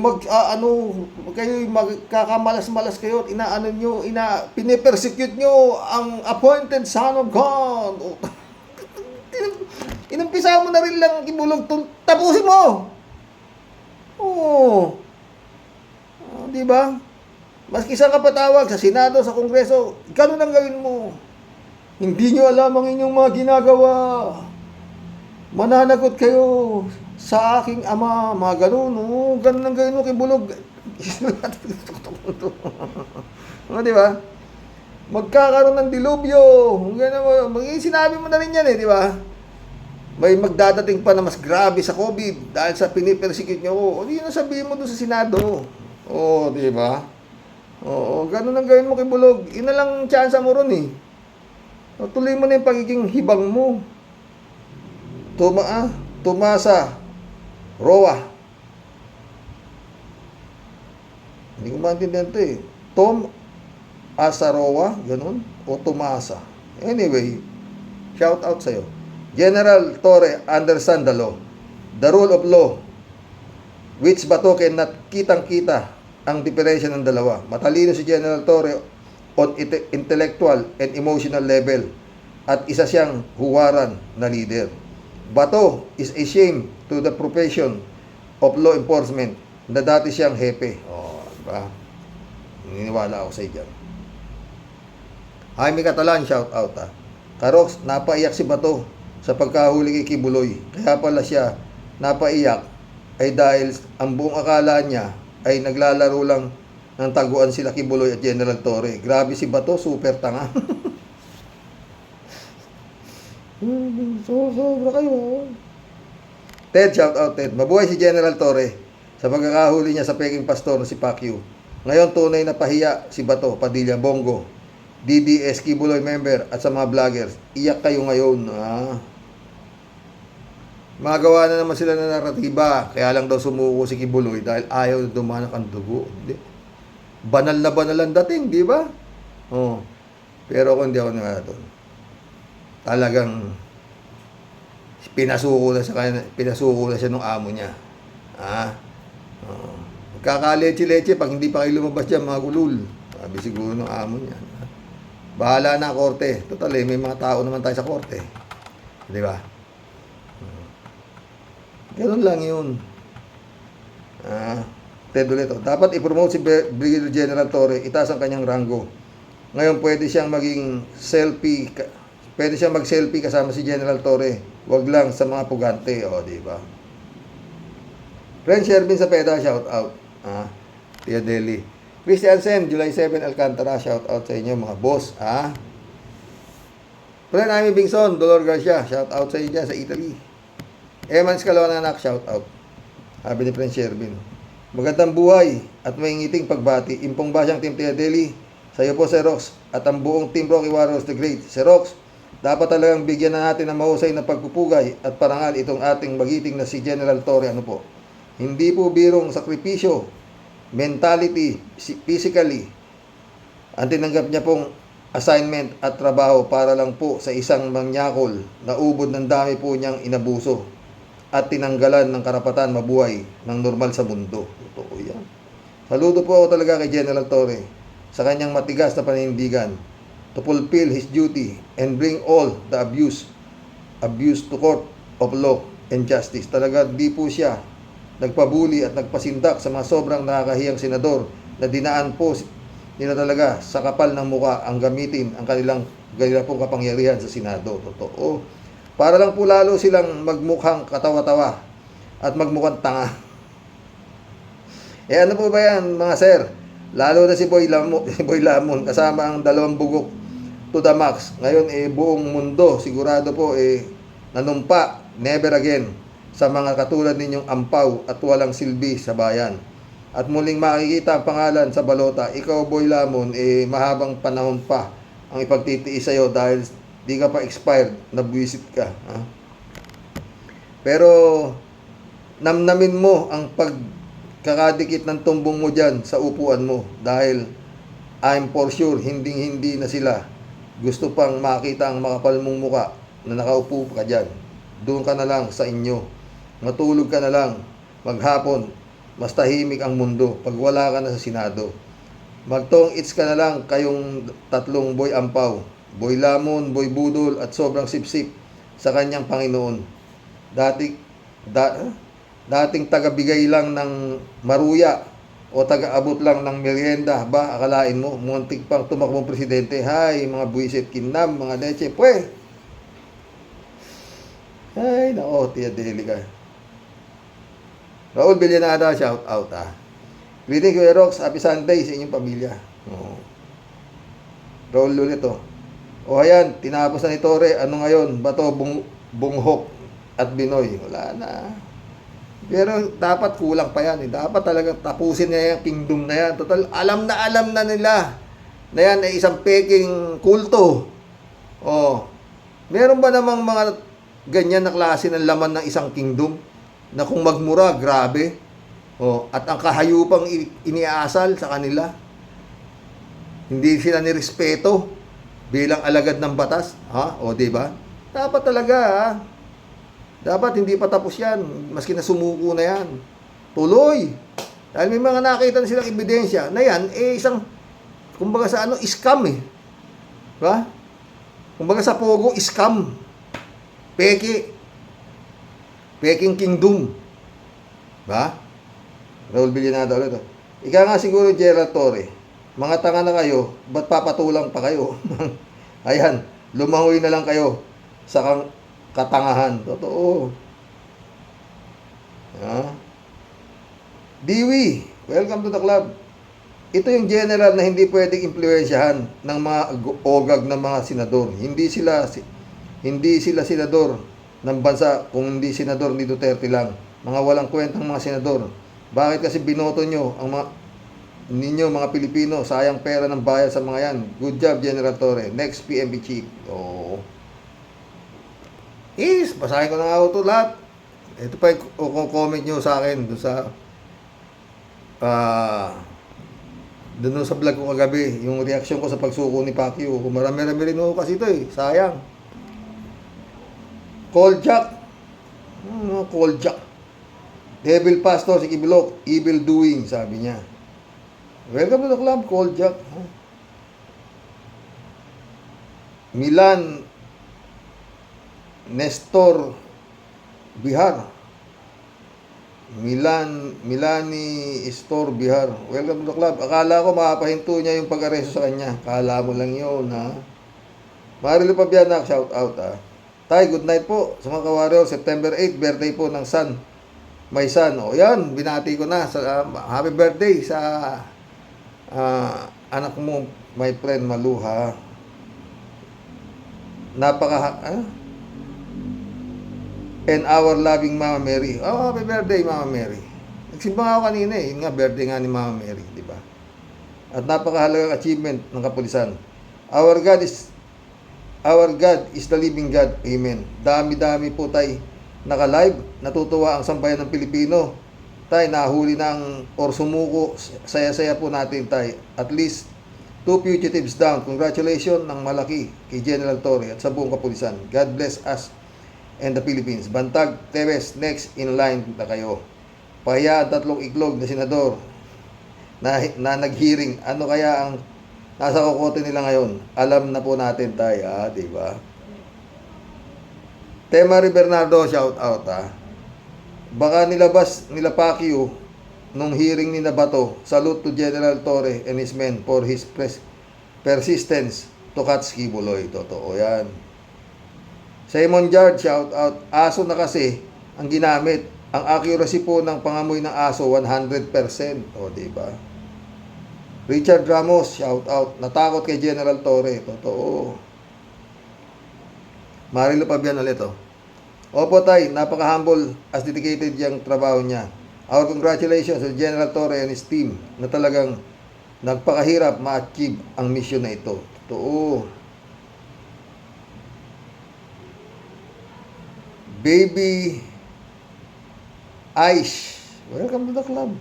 kayo magkakamalas-malas kayo at pinipersecute nyo ang appointed son of God. Inumpisahan mo na rin lang Kibulog, tapusin mo. Di ba? Maski sa kapatawag, sa Senado, sa Kongreso, ganun ang gawin mo. Hindi nyo alam ang inyong mga ginagawa. Mananagot kayo. sa aking ama, mga ganun, oh, ganun ang ganun kay Bulog. O, di ba? Magkakaroon ng dilubyo. Ganun, sinabi mo na rin yan di ba? May magdadating pa na mas grabe sa COVID dahil sa pinipersecute nyo ko. O, di na sabihin mo doon sa Senado. O, di ba? Oo, ganun ang gawin mo kay Bulog. Yun na lang tsansa mo ron O, tuloy mo na yung pagiging hibang mo. Tumasa. Roa. Hindi ko maintindihan ito Tom Asaroa, ganun? O Tumasa. Anyway, shout out sa'yo. General Torre, understand the law. The rule of law, which Bato cannot kitang-kita ang diferensya ng dalawa. Matalino si General Torre on intellectual and emotional level at isa siyang huwaran na leader. Bato is ashamed to the profession of law enforcement na dati siyang hepe. Diba? Naniniwala ako sa dyan. Jaime Catalan, shout out Karox, napaiyak si Bato sa pagkahuli kay Kibuloy. Kaya pala siya napaiyak ay dahil ang buong akala niya ay naglalaro lang ng taguan sila Kibuloy at General Torre. Grabe si Bato, super tanga. Sobra kayo. Ted, shout out Ted. Mabuhay si General Torre sa pagkakahuli niya sa peking pastor na si Pacquiao. Ngayon tunay na pahiya si Bato, Padilla, Bongo, DDS, Kibuloy member at sa mga vloggers. Iyak kayo ngayon. Magawa na naman sila ng naratiba. Kaya lang daw sumuko si Kibuloy dahil ayaw dumanak ang dugo. Banal na banal ang dating, di ba? Pero kung hindi ako nga doon, talagang pinasuko na siya nung amo niya. Kakaleche-leche pag hindi pa kayo lumabas dyan, mga gulul. Sabi siguro ng amo niya. Bahala na korte. Total may mga tao naman tayo sa korte. Di ba? Ganun lang yun. Ted ulit. Dapat i-promote si Brigadier General Torre, itaas ang kanyang rango. Ngayon pwede siyang mag-selfie kasama si General Torre. Wag lang sa mga pugante. Di ba? Friend Shervin sa PEDA, shout out. Tia Deli. Christian Sen, July 7, Alcantara, shout out sa inyo mga boss. Friend Amy Bingson, Dolor Garcia, shout out sa inyo dyan sa Italy. Eman Scalona anak, shout out. Sabi ni Friend Shervin. Magandang buhay at may ngiting pagbati. Impong Basyang Team Tia Deli. Sa iyo po, Sir Rox. At ang buong Team Rocky Warriors the Great. Sir Rox, dapat talagang bigyan na natin ng mahusay na pagpupugay at parangal itong ating magiting na si General Torre. Hindi po birong sakripisyo, mentality, physically, ang tinanggap niya pong assignment at trabaho para lang po sa isang mangyakol na ubod ng dami po niyang inabuso at tinanggalan ng karapatan mabuhay ng normal sa mundo. Totoo yan. Saludo po ako talaga kay General Torre sa kanyang matigas na panindigan to fulfill his duty and bring all the abuse to court of law and justice. Talaga di po siya nagpabuli at nagpasindak sa mga sobrang nakakahiyang senador na dinaan po nila talaga sa kapal ng muka ang gamitin ang kanilang pong kapangyarihan sa Senado. Totoo. Para lang po lalo silang magmukhang katawa-tawa at magmukhang tanga. Ano po ba yan mga sir? Lalo na si Boy Lamon kasama ang 2 bugok to the max. Ngayon buong mundo sigurado po nanumpa never again sa mga katulad ninyong ampaw at walang silbi sa bayan. At muling makikita ang pangalan sa balota. Ikaw, Boy Lamon, mahabang panahon pa ang ipagtitiis sa'yo dahil di ka pa expired, nabwisit ka. Pero namnamin mo ang pagkakadikit ng tumbong mo dyan sa upuan mo dahil I'm for sure hindi na sila gusto pang makita ang makapal mong muka na nakaupo ka dyan. Doon ka na lang sa inyo. Matulog ka na lang, maghapon, mas tahimik ang mundo pag wala ka na sa Senado. Magtong its ka na lang kayong 3 Boy Ampaw, Boy Lamon, Boy Budol at sobrang sipsip sa kanyang Panginoon. Dating tagabigay lang ng maruya o taga-abot lang ng merienda, akalain mo, muntik pang tumakbong presidente. Hay, mga buwisit kinam, mga leche, Ay, nako, Tia Deli ka. Raul Villanada, shout out Greeting Kuya Rox, happy Sunday sa inyong pamilya. Oo. Raul ulit O ayan, tinapos na ni Tore. Ano ngayon? Bato, bunghok at Binoy. Wala na. Pero dapat kulang pa yan. Dapat talagang tapusin niya yung kingdom na yan. Total, alam na nila na yan ay isang peking kulto. Meron ba namang mga ganyan na klase ng laman ng isang kingdom? Na kung magmura, grabe. At ang kahayupang iniasal sa kanila. Hindi sila nirespeto bilang alagad ng batas. Di ba? Dapat talaga, dapat hindi pa tapos yan. Maski na sumuko na yan. Tuloy. Dahil may mga nakita na silang ebidensya na yan, isang, kumbaga sa scam Diba? Kumbaga sa Pogo, scam. Peke. Peking kingdom. Diba? Raul Villanada ulit. Ika nga siguro Gerald Torre. Mga tanga na kayo, ba't papatulang pa kayo? Ayan, lumangoy na lang kayo sa katangahan. Totoo. Diwi, welcome to the club. Ito yung general na hindi pwedeng impluwensyahan ng mga ogag ng mga senador. Hindi sila senador ng bansa kung hindi senador ni Duterte lang. Mga walang kwentang mga senador. Bakit kasi binoto nyo ang mga Pilipino, sayang pera ng bayan sa mga yan. Good job, General Torre. Next, PMP Chief. Basahin ko na nga ito lahat. Ito pa yung comment nyo sa akin doon sa doon sa vlog ko kagabi, yung reaction ko sa pagsuko ni Pacquiao. Marami-rami rin ako kasi ito sayang. Koljack. Koljack. Devil Pastor, si Kibilok, evil doing, sabi niya. Welcome to the club, Koljack. Milan Nestor Bihar. Milani Store Bihar. Welcome to the club. Akala ko makapahinto niya yung pag-aresto sa kanya. Akala mo lang yun, Marilo Pabianak, shout out, Tay, good night po sa mga kawaryo. September 8, birthday po ng son. My son. Yan, binati ko na. Happy birthday sa anak mo, my friend Maluha. And our loving Mama Mary. Happy birthday, Mama Mary. Nagsimba nga ako kanina Yun nga, birthday nga ni Mama Mary, di ba? At napakahalagang achievement ng kapulisan. Our God is the living God. Amen. Dami-dami po tayo naka-live. Natutuwa ang sambayan ng Pilipino. Tay, nahuli ng or sumuko. Saya-saya po natin, tay. At least 2 fugitives down. Congratulations ng malaki kay General Torre at sa buong kapulisan. God bless us and the Philippines. Bantag, Tewes, next in line na kayo. Pahiya ang 3 iklog na senador na nag-hearing. Ano kaya ang nasa kokote nila ngayon? Alam na po natin tayo, di ba? Temari Bernardo, shout out, Baka nilabas nila Pacquiao nung hearing ni Nabato. Salute to General Torre and his men for his persistence to catch Kibuloy. Totoo yan. Simon Jard, shout out. Aso na kasi ang ginamit. Ang accuracy po ng pangamoy ng aso, 100%. Diba? Richard Ramos, shout out. Natakot kay General Torre. Totoo. Marilo Pabian ulit, Opo, tay, napaka-humble as dedicated yung trabaho niya. Our congratulations to General Torre and his team na talagang nagpakahirap ma-achieve ang mission na ito. Totoo. Baby Aish, welcome to the club.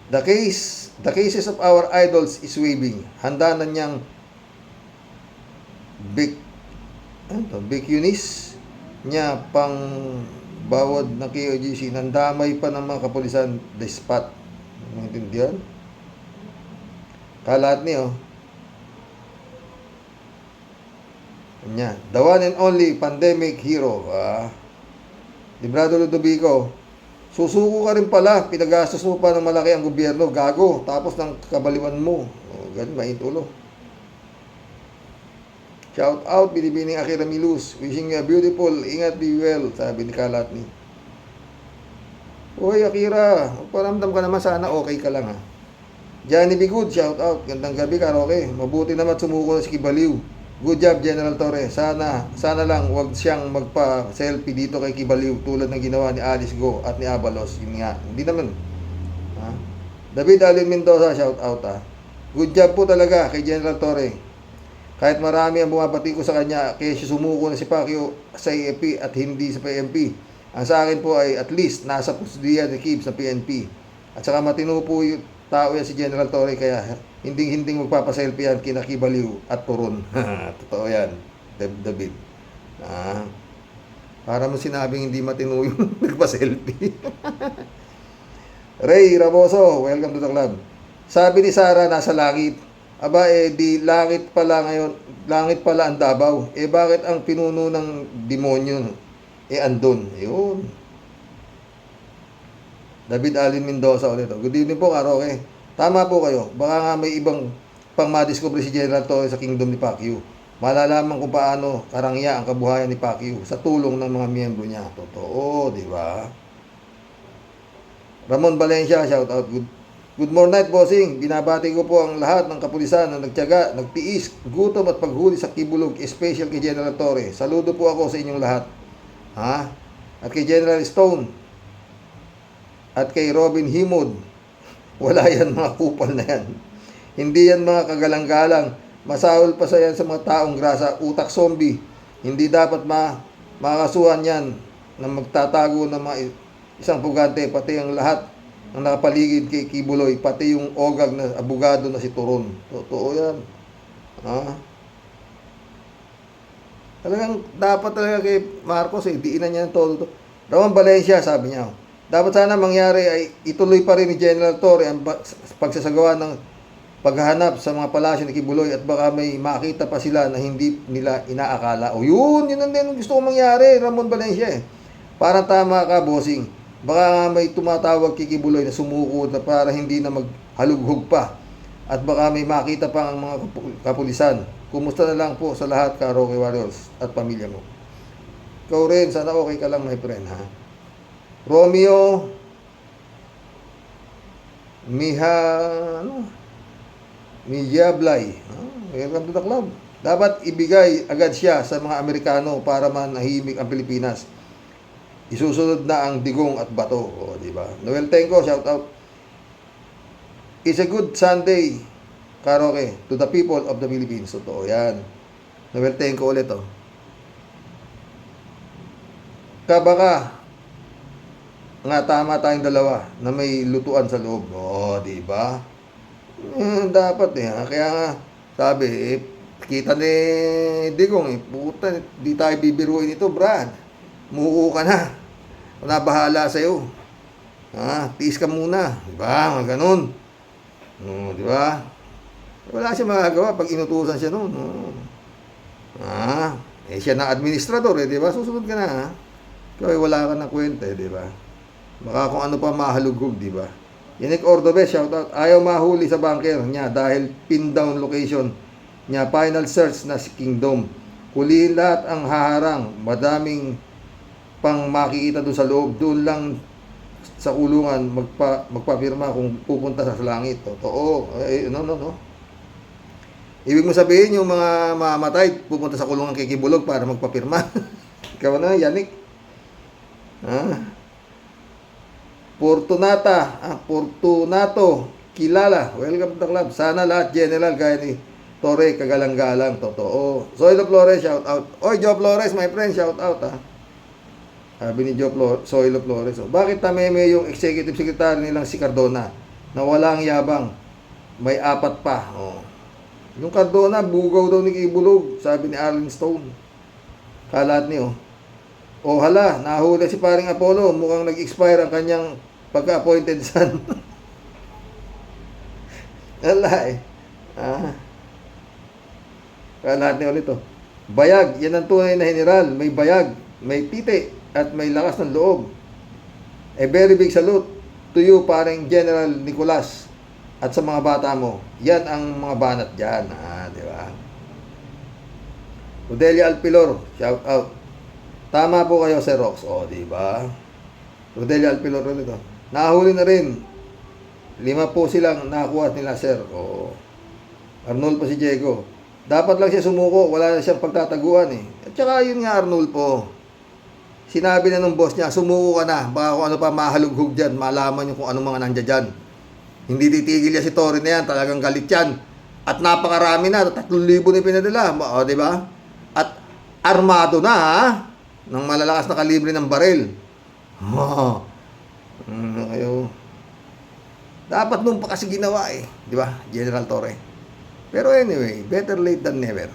The cases of our idols is waving. Handa na niyang big unis niya pang bawad na KOGC. Nandamay pa ng mga kapulisan the spot. Maintindihan? Kalat niyo. Nya, the one and only pandemic hero. Librado Ludovico. Susuko ka rin pala. Pinagastos mo pa ng malaki ang gobyerno. Gago. Tapos ng kabaliwan mo. Ganun, maintulo. Shout out, Binibining Akira Milus. Wishing you a beautiful, ingat, be well, sabi ni Kalatni. Uy, Akira, paramdam ka naman, sana okay ka lang ha. Johnny B. Good, shout out. Gandang gabi, karaoke. Mabuti naman sumuko na si Kibaliw. Good job, General Torre. Sana lang wag siyang magpa-selfie dito kay Kibaliw tulad ng ginawa ni Alice Go at ni Abalos. Yun nga, hindi naman. Ha? David Alin Mendoza, shout out ha. Good job po talaga kay General Torre. Kahit marami ang bumabati ko sa kanya, kaya siya sumuko na si Pacquiao sa AFP at hindi sa PNP. Ang sa akin po ay at least nasa kusdiya ni Kib sa PNP. At saka matino po yung tao yan si General Torre, kaya hinding magpapaselfie yan kina Kibaliw at Turon. Totoo yan, David. Para mo sinabing hindi matino yung nagpaselfie. Ray Ramoso, welcome to the club. Sabi ni Sarah, nasa langit. Aba, di langit pala ngayon, langit pala ang Davao. Bakit ang pinuno ng demonyo, andun? Yun. David Alin Mendoza ulit. Good evening po, karaoke. Tama po kayo. Baka nga may ibang pang madiscover si General Torre sa kingdom ni Pacquiao. Malalaman kung paano karangya ang kabuhayan ni Pacquiao sa tulong ng mga miyembro niya. Totoo, di ba? Ramon Valencia, shout out. Good morning, bossing. Binabati ko po ang lahat ng kapulisan na nagtiyaga, nagtiis, gutom at paghuli sa Kibulog, especial kay General Torre. Saludo po ako sa inyong lahat. At kay General Stone. At kay Robin Himod. Wala yan mga kupal na yan. Hindi yan mga kagalang-galang. Masahol pa sa yan sa mga taong grasa, utak zombie. Hindi dapat makakasuhan yan na magtatago ng mga isang pugante, pati ang lahat ang nakapaligid kay Kibuloy, pati yung ogag na abogado na si Turon. Totoo yan. Talagang dapat talaga kay Marcos, diinan niya ng todo. Ramon Valencia, sabi niya, dapat sana mangyari ay ituloy pa rin ni General Torre ang pagsasagawa ng paghahanap sa mga palasyo ni Kibuloy at baka may makita pa sila na hindi nila inaakala. Yun ang din gusto kong mangyari, Ramon Valencia. Parang tama ka, bossing. Baka may tumatawag kay Kibuloy na sumuko na para hindi na maghalughog pa. At baka may makita pa ang mga kapulisan. Kumusta na lang po sa lahat, Karaoke Warriors at pamilya mo. Ikaw rin, sana okay ka lang, my friend, ha? Romeo Mijablay. Welcome to the club. Dapat ibigay agad siya sa mga Amerikano para manahimik ang Pilipinas. Isusunod na ang digong at bato. Di ba? Noel Tenco, shout out. It's a good Sunday, karaoke, to the people of the Philippines. Totoo yan. Noel Tenco ulit, Kabaka, nga tama tayong dalawa na may lutuan sa loob. Di ba? Dapat Kaya nga, sabi, kita ni Digong, puta, di tayo bibiruin ito, Brad. Muuo ka na. Wala bahala sa'yo. Tiis ka muna. Diba? Mga ganun. Diba? Wala siya magagawa pag inutusan siya noon. Siya na administrador, diba? Susunod ka na, Kaya wala ka na kwenta, diba? Baka kung ano pa mahalugog, diba? Yannick Ordovez, shout out. Ayaw mahuli sa bunker niya dahil pin down location niya. Final search na si Kingdom. Huli lahat ang haharang. Madaming pang makikita doon sa loob, doon lang sa kulungan magpapirma kung pupunta sa langit. Totoo. No. Ibig mo sabihin yung mga mamatay pupunta sa kulungan kay Kibulog para magpapirma. Ikaw na, Yannick. Fortunato kilala. Welcome to the club. Sana lahat general gaya ni Torre kagalang-galang. Totoo. Soylo Flores, shout out. Oy, Joe Flores, my friend, shout out, Sabi ni Soylo Flores, bakit tameme yung executive secretary nilang si Cardona na walang yabang, may 4 pa. Yung Cardona, bugaw daw ni Kibulog, sabi ni Arlen Stone. Kalat niyo. Hala, nahuli si paring Apollo, mukhang nag-expire ang kanyang pagka-appointed son. Wala Kalat niyo ulit Bayag, yan ang tunay na general, may bayag, may titi, at may lakas ng loob. A very big salute to you, paring General Nicolas, at sa mga bata mo. Yan ang mga banat dyan. Di ba? Odelia Alpilor, shout out. Tama po kayo, Sir Rox. Di ba? Rodelio Alpilor ito. Nahuli na rin. 5 po silang nakakuha nila, sir. Oo. Arnold po si Diego. Dapat lang siya sumuko, wala na siyang pagtataguan eh. At saka yun nga, Arnold po. Sinabi na ng boss niya, sumuko ka na. Baka kung ano pa mahalughog dyan, malaman niyo kung anong mga nandiyan dyan. Hindi titigil yan si Torre na yan, talagang galit yan. At napakarami na, 3,000 na pinadala. O, di ba? At armado na, ha? Ng malalakas na kalibre ng baril. Oh. Ayo. Dapat nung pa kasi ginawa eh. Di ba? General Torre. Pero anyway, better late than never.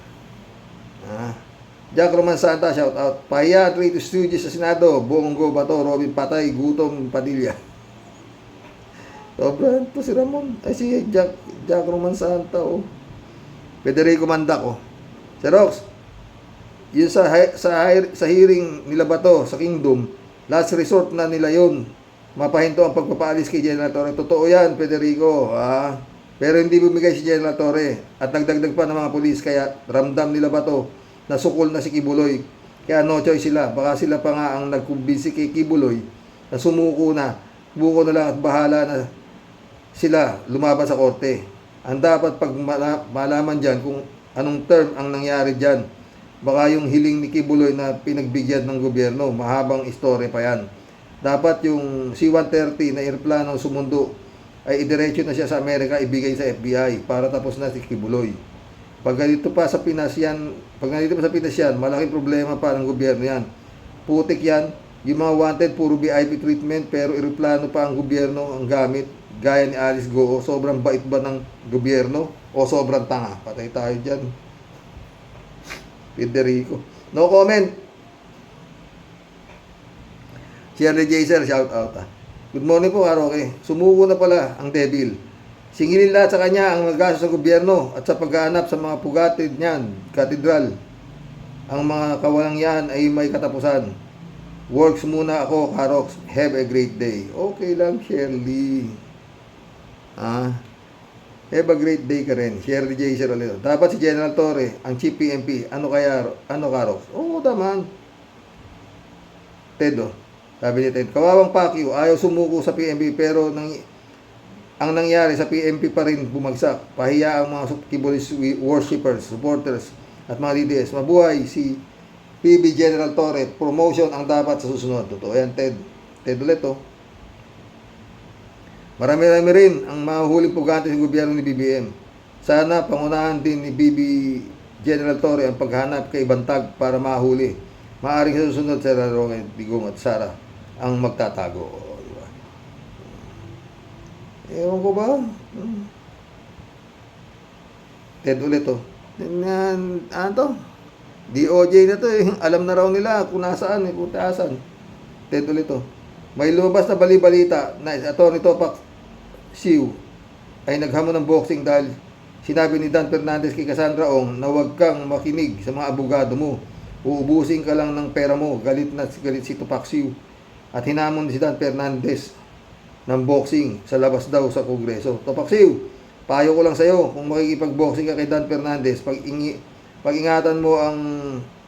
Jack Roman Santa, shout out. Paya, Trito Studios sa Senado. Bongo Bato, Robin Patay, Gutom Padilla. Sobrang to si Ramon. Ay si Jack Roman Santa, oh. Federico Mandak, oh. Si Rox, yun sa hearing nila Bato sa Kingdom, last resort na nila yun. Mapahinto ang pagpapaalis kay General Torre. Totoo yan, Federico. Pero hindi bumigay si General Torre. At nagdagdag pa ng mga pulis. Kaya ramdam nila Bato na sukol na si Kibuloy. Kaya no choice sila. Baka sila pa nga ang nagkumbinsi kay Kibuloy na sumuko na. Buko na lang at bahala na sila lumaban sa korte. Ang dapat pag malaman dyan kung anong term ang nangyari dyan. Baka yung hiling ni Kibuloy na pinagbigyan ng gobyerno. Mahabang istorya pa yan. Dapat yung C-130 na aeroplano sumundo ay idiretso na siya sa Amerika, ibigay sa FBI para tapos na si Kibuloy. Pag ganito pa sa Pinas yan, malaking problema pa ng gobyerno yan. Putik yan, yung mga wanted puro VIP treatment pero aeroplano pa ang gobyerno ang gamit. Gaya ni Alice Goo, sobrang bait ba ng gobyerno o sobrang tanga? Patay tayo dyan. Federico. No comment. Sierra Jaser, shout out. Good morning po, Karoke. Sumuko na pala ang devil. Singilin lahat sa kanya ang magagastos sa gobyerno at sa paghahanap sa mga pugatid niyan, katedral. Ang mga kawalang yan ay may katapusan. Works muna ako, Karox. Have a great day. Okay lang, Shirley. Have a great day ka rin. Sierra Jaser ulit. Dapat si General Torre, ang Chief PMP. Ano Karox? Oo, naman. Tedo. Sabi ni Ted, kawawang Pacquiao, ayaw sumuko sa PNP pero ang nangyari sa PNP pa rin bumagsak. Pahiya ang mga Kibuloy worshippers, supporters at mga DDS. Mabuhay si PB General Torre. Promotion ang dapat sa susunod. Totoo yan, Ted. Ted ulit, oh. Marami-rami rin ang mahuhuling pugante sa gobyerno ni BBM. Sana pangunahan din ni BB General Torre ang paghanap kay Bantag para mahuli. Maaring sa susunod, Sara Ronge, Digong at Sara ang magtatago. Diba? Ewan ko ba? Ted ulit, oh. Ano to? DOJ na to eh. Alam na raw nila kung nasaan, kung taasan. Ted ulit, oh. May lumabas na bali-balita na Atty. Topak Siu ay naghamon ng boxing dahil sinabi ni Dan Fernandez kay Cassandra Ong na huwag kang makinig sa mga abogado mo. Uubusin ka lang ng pera mo. Galit si Topak Siu. At hinamon si Dan Fernandez ng boxing sa labas daw sa Kongreso. Topak Siu, payo ko lang sa'yo, kung makikipag-boxing ka kay Dan Fernandez, pag-ingatan mo ang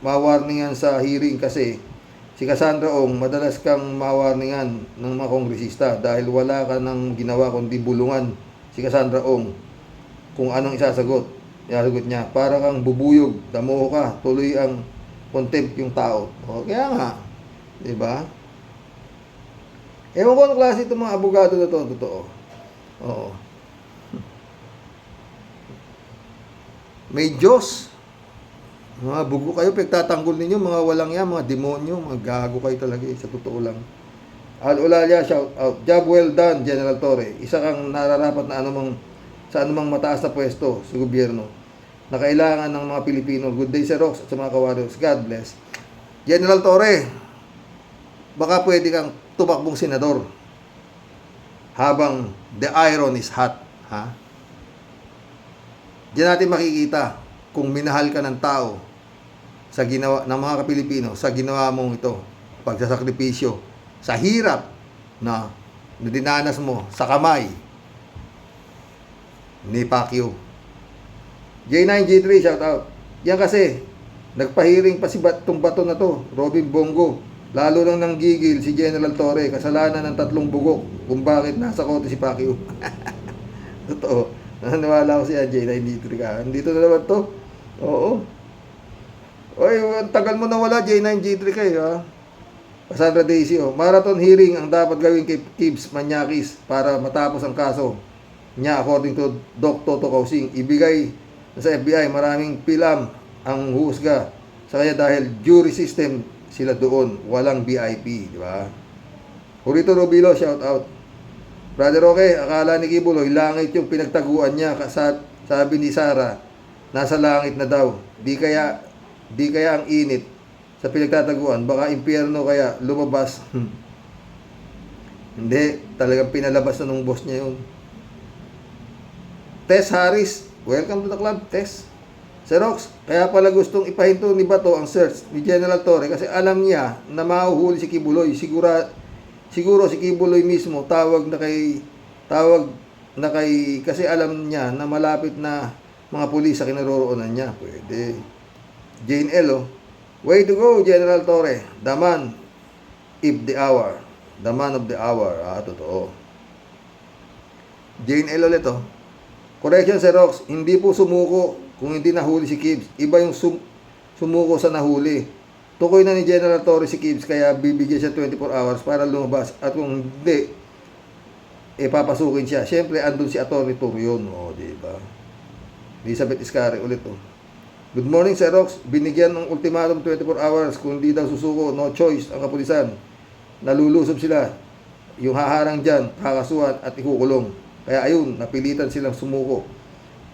mawarningan sa hearing kasi si Cassandra Ong, madalas kang mawarningan ng mga kongresista dahil wala ka nang ginawa kundi bulungan si Cassandra Ong kung anong isasagot. Iasagot niya, para kang bubuyog, damo ka, tuloy ang contempt yung tao. O, kaya nga, di ba? Ewan ko anong klase itong mga abogado na to, totoo. Oo. May Diyos. Mga bugo kayo, pagtatanggol ninyo, mga walang yan, mga demonyo, mga gago kayo talaga, sa totoo lang. Al-Ulalia, shout out. Job well done, General Torre. Isa kang nararapat na sa anumang mataas na pwesto sa gobyerno na kailangan ng mga Pilipino. Good day, Sir Rox, at sa mga kawaros. God bless. General Torre, baka pwede kang tumakbong senador habang the iron is hot. Ha? Diyan natin makikita kung minahal ka ng tao sa ginawa ng mga Pilipino sa ginawa mong ito, pagsasakripisyo, sa hirap na dinanas mo sa kamay ni Pacquiao. J9G3, shout out. Yan kasi nagpahiring pa si itong bato na to, Robin Bongo. Lalo lang nanggigil si General Torre, kasalanan ng 3 bugok kung bakit nasa kote si Pacquiao. Totoo. Nananiwala ko si AJ na hindi ka. Andito na naman to. Oo. Oy, ang tagal mo na wala, J9 G3 kayo, ha? Cassandra Daisy, oh. Marathon hearing ang dapat gawin kay Kibs Manyakis para matapos ang kaso niya according to Doc Toto Kausing. Ibigay sa FBI maraming pilam ang husga sa kanya dahil jury system sila doon, walang VIP, di ba? Purito Robilo, shout out. Brother Roque, akala ni Kibuloy langit yung pinagtaguan niya, sabi ni Sarah, nasa langit na daw. Di kaya ang init sa pinagtataguan, baka impyerno kaya lumabas. Hindi, talagang pinalabas na nung boss niya yun. Tess Harris, welcome to the club, Tess. Xerox, kaya pala gustong ipahinto ni Bato ang search ni General Torre kasi alam niya na mahuhuli si Kibuloy. Siguro si Kibuloy mismo tawag na kay kasi alam niya na malapit na mga pulis sa kinaroroonan niya. Pwede. Jane Elo, way to go General Torre, the man of the hour. The man of the hour. Totoo. Jane Elo ulit, oh. Correction, Xerox, hindi po sumuko kung hindi nahuli si Kibbs. Iba yung sumuko sa nahuli. Tukoy na ni General Torre si Kibbs, kaya bibigyan siya 24 hours para lumabas. At kung hindi, papasukin siya. Siyempre, andun si Atty. Turion. O, diba? Elizabeth Iscari ulit, oh. Good morning, Xerox. Binigyan ng ultimatum 24 hours. Kung hindi daw susuko, no choice ang kapulisan. Nalulusob sila. Yung haharang dyan, kakasuhan at ikukulong. Kaya ayun, napilitan silang sumuko.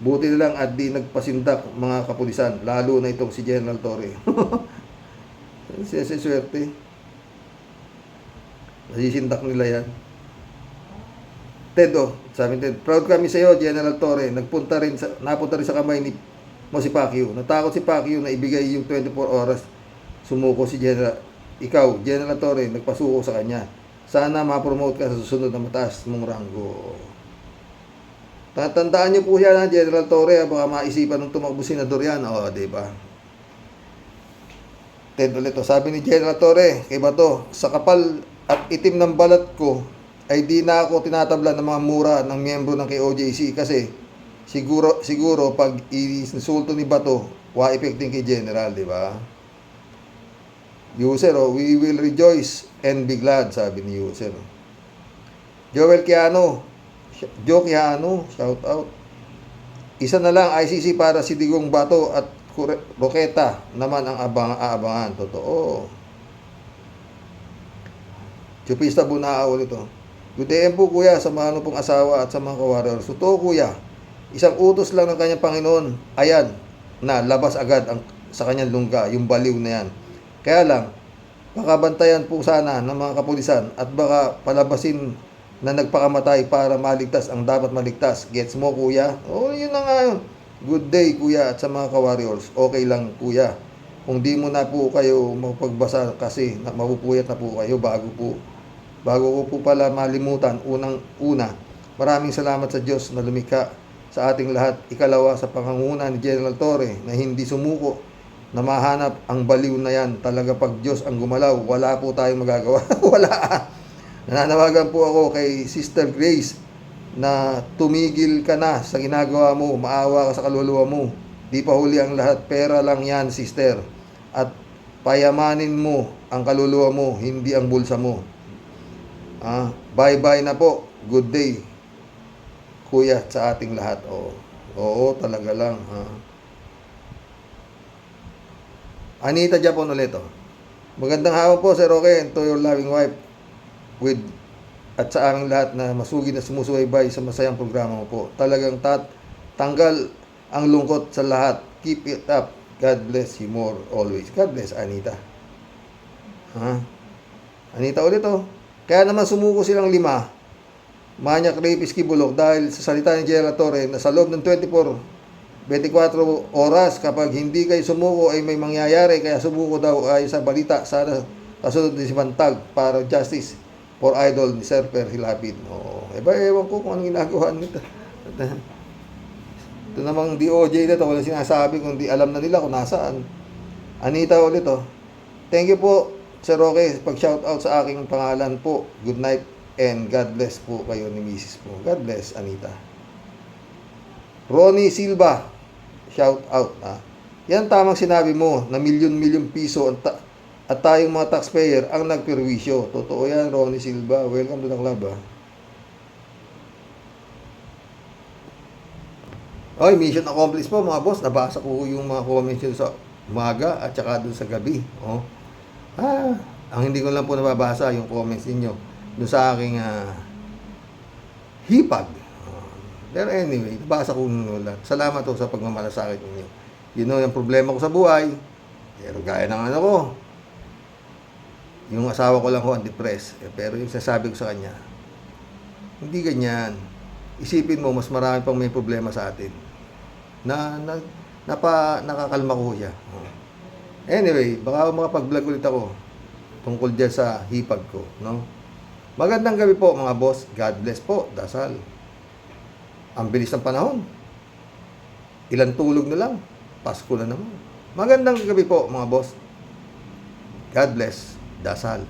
Buti na lang at di nagpasindak mga kapulisan, lalo na itong si General Torre. Siyempre swerte. Nasisindak nila yan. Ted, sabi ni Ted, proud kami sa iyo, General Torre. Napunta rin sa kamay ni mo si Pacquiao. Natakot si Pacquiao na ibigay yung 24 oras. Sumuko si General. Ikaw, General Torre, nagpasuko sa kanya. Sana ma-promote ka sa susunod na mataas mong ranggo. Tatandaan niyo po yan, ha, General Torre, baka maisipan ng tumakbo senador yan. O, diba? Ted ulit, sabi ni General Torre kay Bato, sa kapal at itim ng balat ko, ay di na ako tinatabla ng mga mura ng miyembro ng KOJC kasi siguro pag ininsulto ni Bato, wa-effecting kay General, diba? User, we will rejoice and be glad, sabi ni User. Joel Kiano, shout out. Isa na lang ICC para si Digong Bato at Roqueta naman ang aabangan. Totoo. Chupista Bunaa ulit, oh. Good day po, kuya, sa mga pong asawa at sa mga kawarriors. Totoo, kuya. Isang utos lang ng kanyang Panginoon. Ayan, na labas agad sa kanyang lungga, yung baliw na yan. Kaya lang, baka bantayan po sana ng mga kapulisan at baka palabasin na nagpakamatay para maligtas ang dapat maligtas. Gets mo, kuya? Yun na nga yun. Good day, kuya, at sa mga ka-warriors. Okay lang, kuya. Kung di mo na po kayo mapagbasa kasi mapupuyat na po kayo bago ko po pala malimutan, unang-una, maraming salamat sa Diyos na lumikha sa ating lahat. Ikalawa, sa pangunguna ni General Torre na hindi sumuko na mahanap ang baliw na yan. Talaga pag Diyos ang gumalaw, wala po tayong magagawa. Wala. Nananawagan po ako kay Sister Grace na tumigil ka na sa ginagawa mo, maawa ka sa kaluluwa mo. Di pa huli ang lahat, pera lang yan, sister. At payamanin mo ang kaluluwa mo, hindi ang bulsa mo. Bye-bye na po. Good day, kuya, sa ating lahat. Oo, talaga lang. Anita Japon ulit. Magandang hapon po, Sir Roque, and to your loving wife. At sa aming lahat na masugid na sumusubaybay sa masayang programa mo po. Talagang tanggal ang lungkot sa lahat. Keep it up. God bless you more always. God bless, Anita. Anita ulit, Kaya naman sumuko silang 5. Manyak rapist Kibulok dahil sa salita ni General Torre na sa loob ng 24 oras kapag hindi kayo sumuko ay may mangyayari. Kaya sumuko daw ay sa balita. Sana kasunod din si Bantag para justice for idol ni Sir Per Hilapid. Ewan ko kung anong ginagawa nito. Ito namang DOJ na ito, wala sinasabi kung di alam na nila kung nasaan. Anita ulit, Thank you po Sir Roque, pag-shoutout sa aking pangalan po. Good night and God bless po kayo ni Mrs. po. God bless, Anita. Ronnie Silva, shoutout. Yan tamang sinabi mo na milyon-milyon piso at tayong mga taxpayer ang nagperwisyo. Totoo yan, Ronnie Silva. Welcome to the club, Oy, mission accomplished po mga boss. Nabasa ko yung mga comments yun sa umaga at saka dun sa gabi. Ang hindi ko lang po nababasa yung comments ninyo dun sa aking hipag. Pero anyway, nabasa ko nung lahat. Salamat po sa pagmamalasakit ninyo. Yun know, yung problema ko sa buhay. Pero gaya ng ano ko, yung asawa ko lang ho ang depressed. Pero yung sasabi ko sa kanya, hindi ganyan. Isipin mo, mas marami pang may problema sa atin. Nakakalma ko siya. Anyway, baka makapag-vlog ulit ako tungkol dyan sa hipag ko. No? Magandang gabi po mga boss. God bless po. Dasal. Ang bilis ng panahon. Ilang tulog na lang. Pasko na naman. Magandang gabi po mga boss. God bless. Dasal.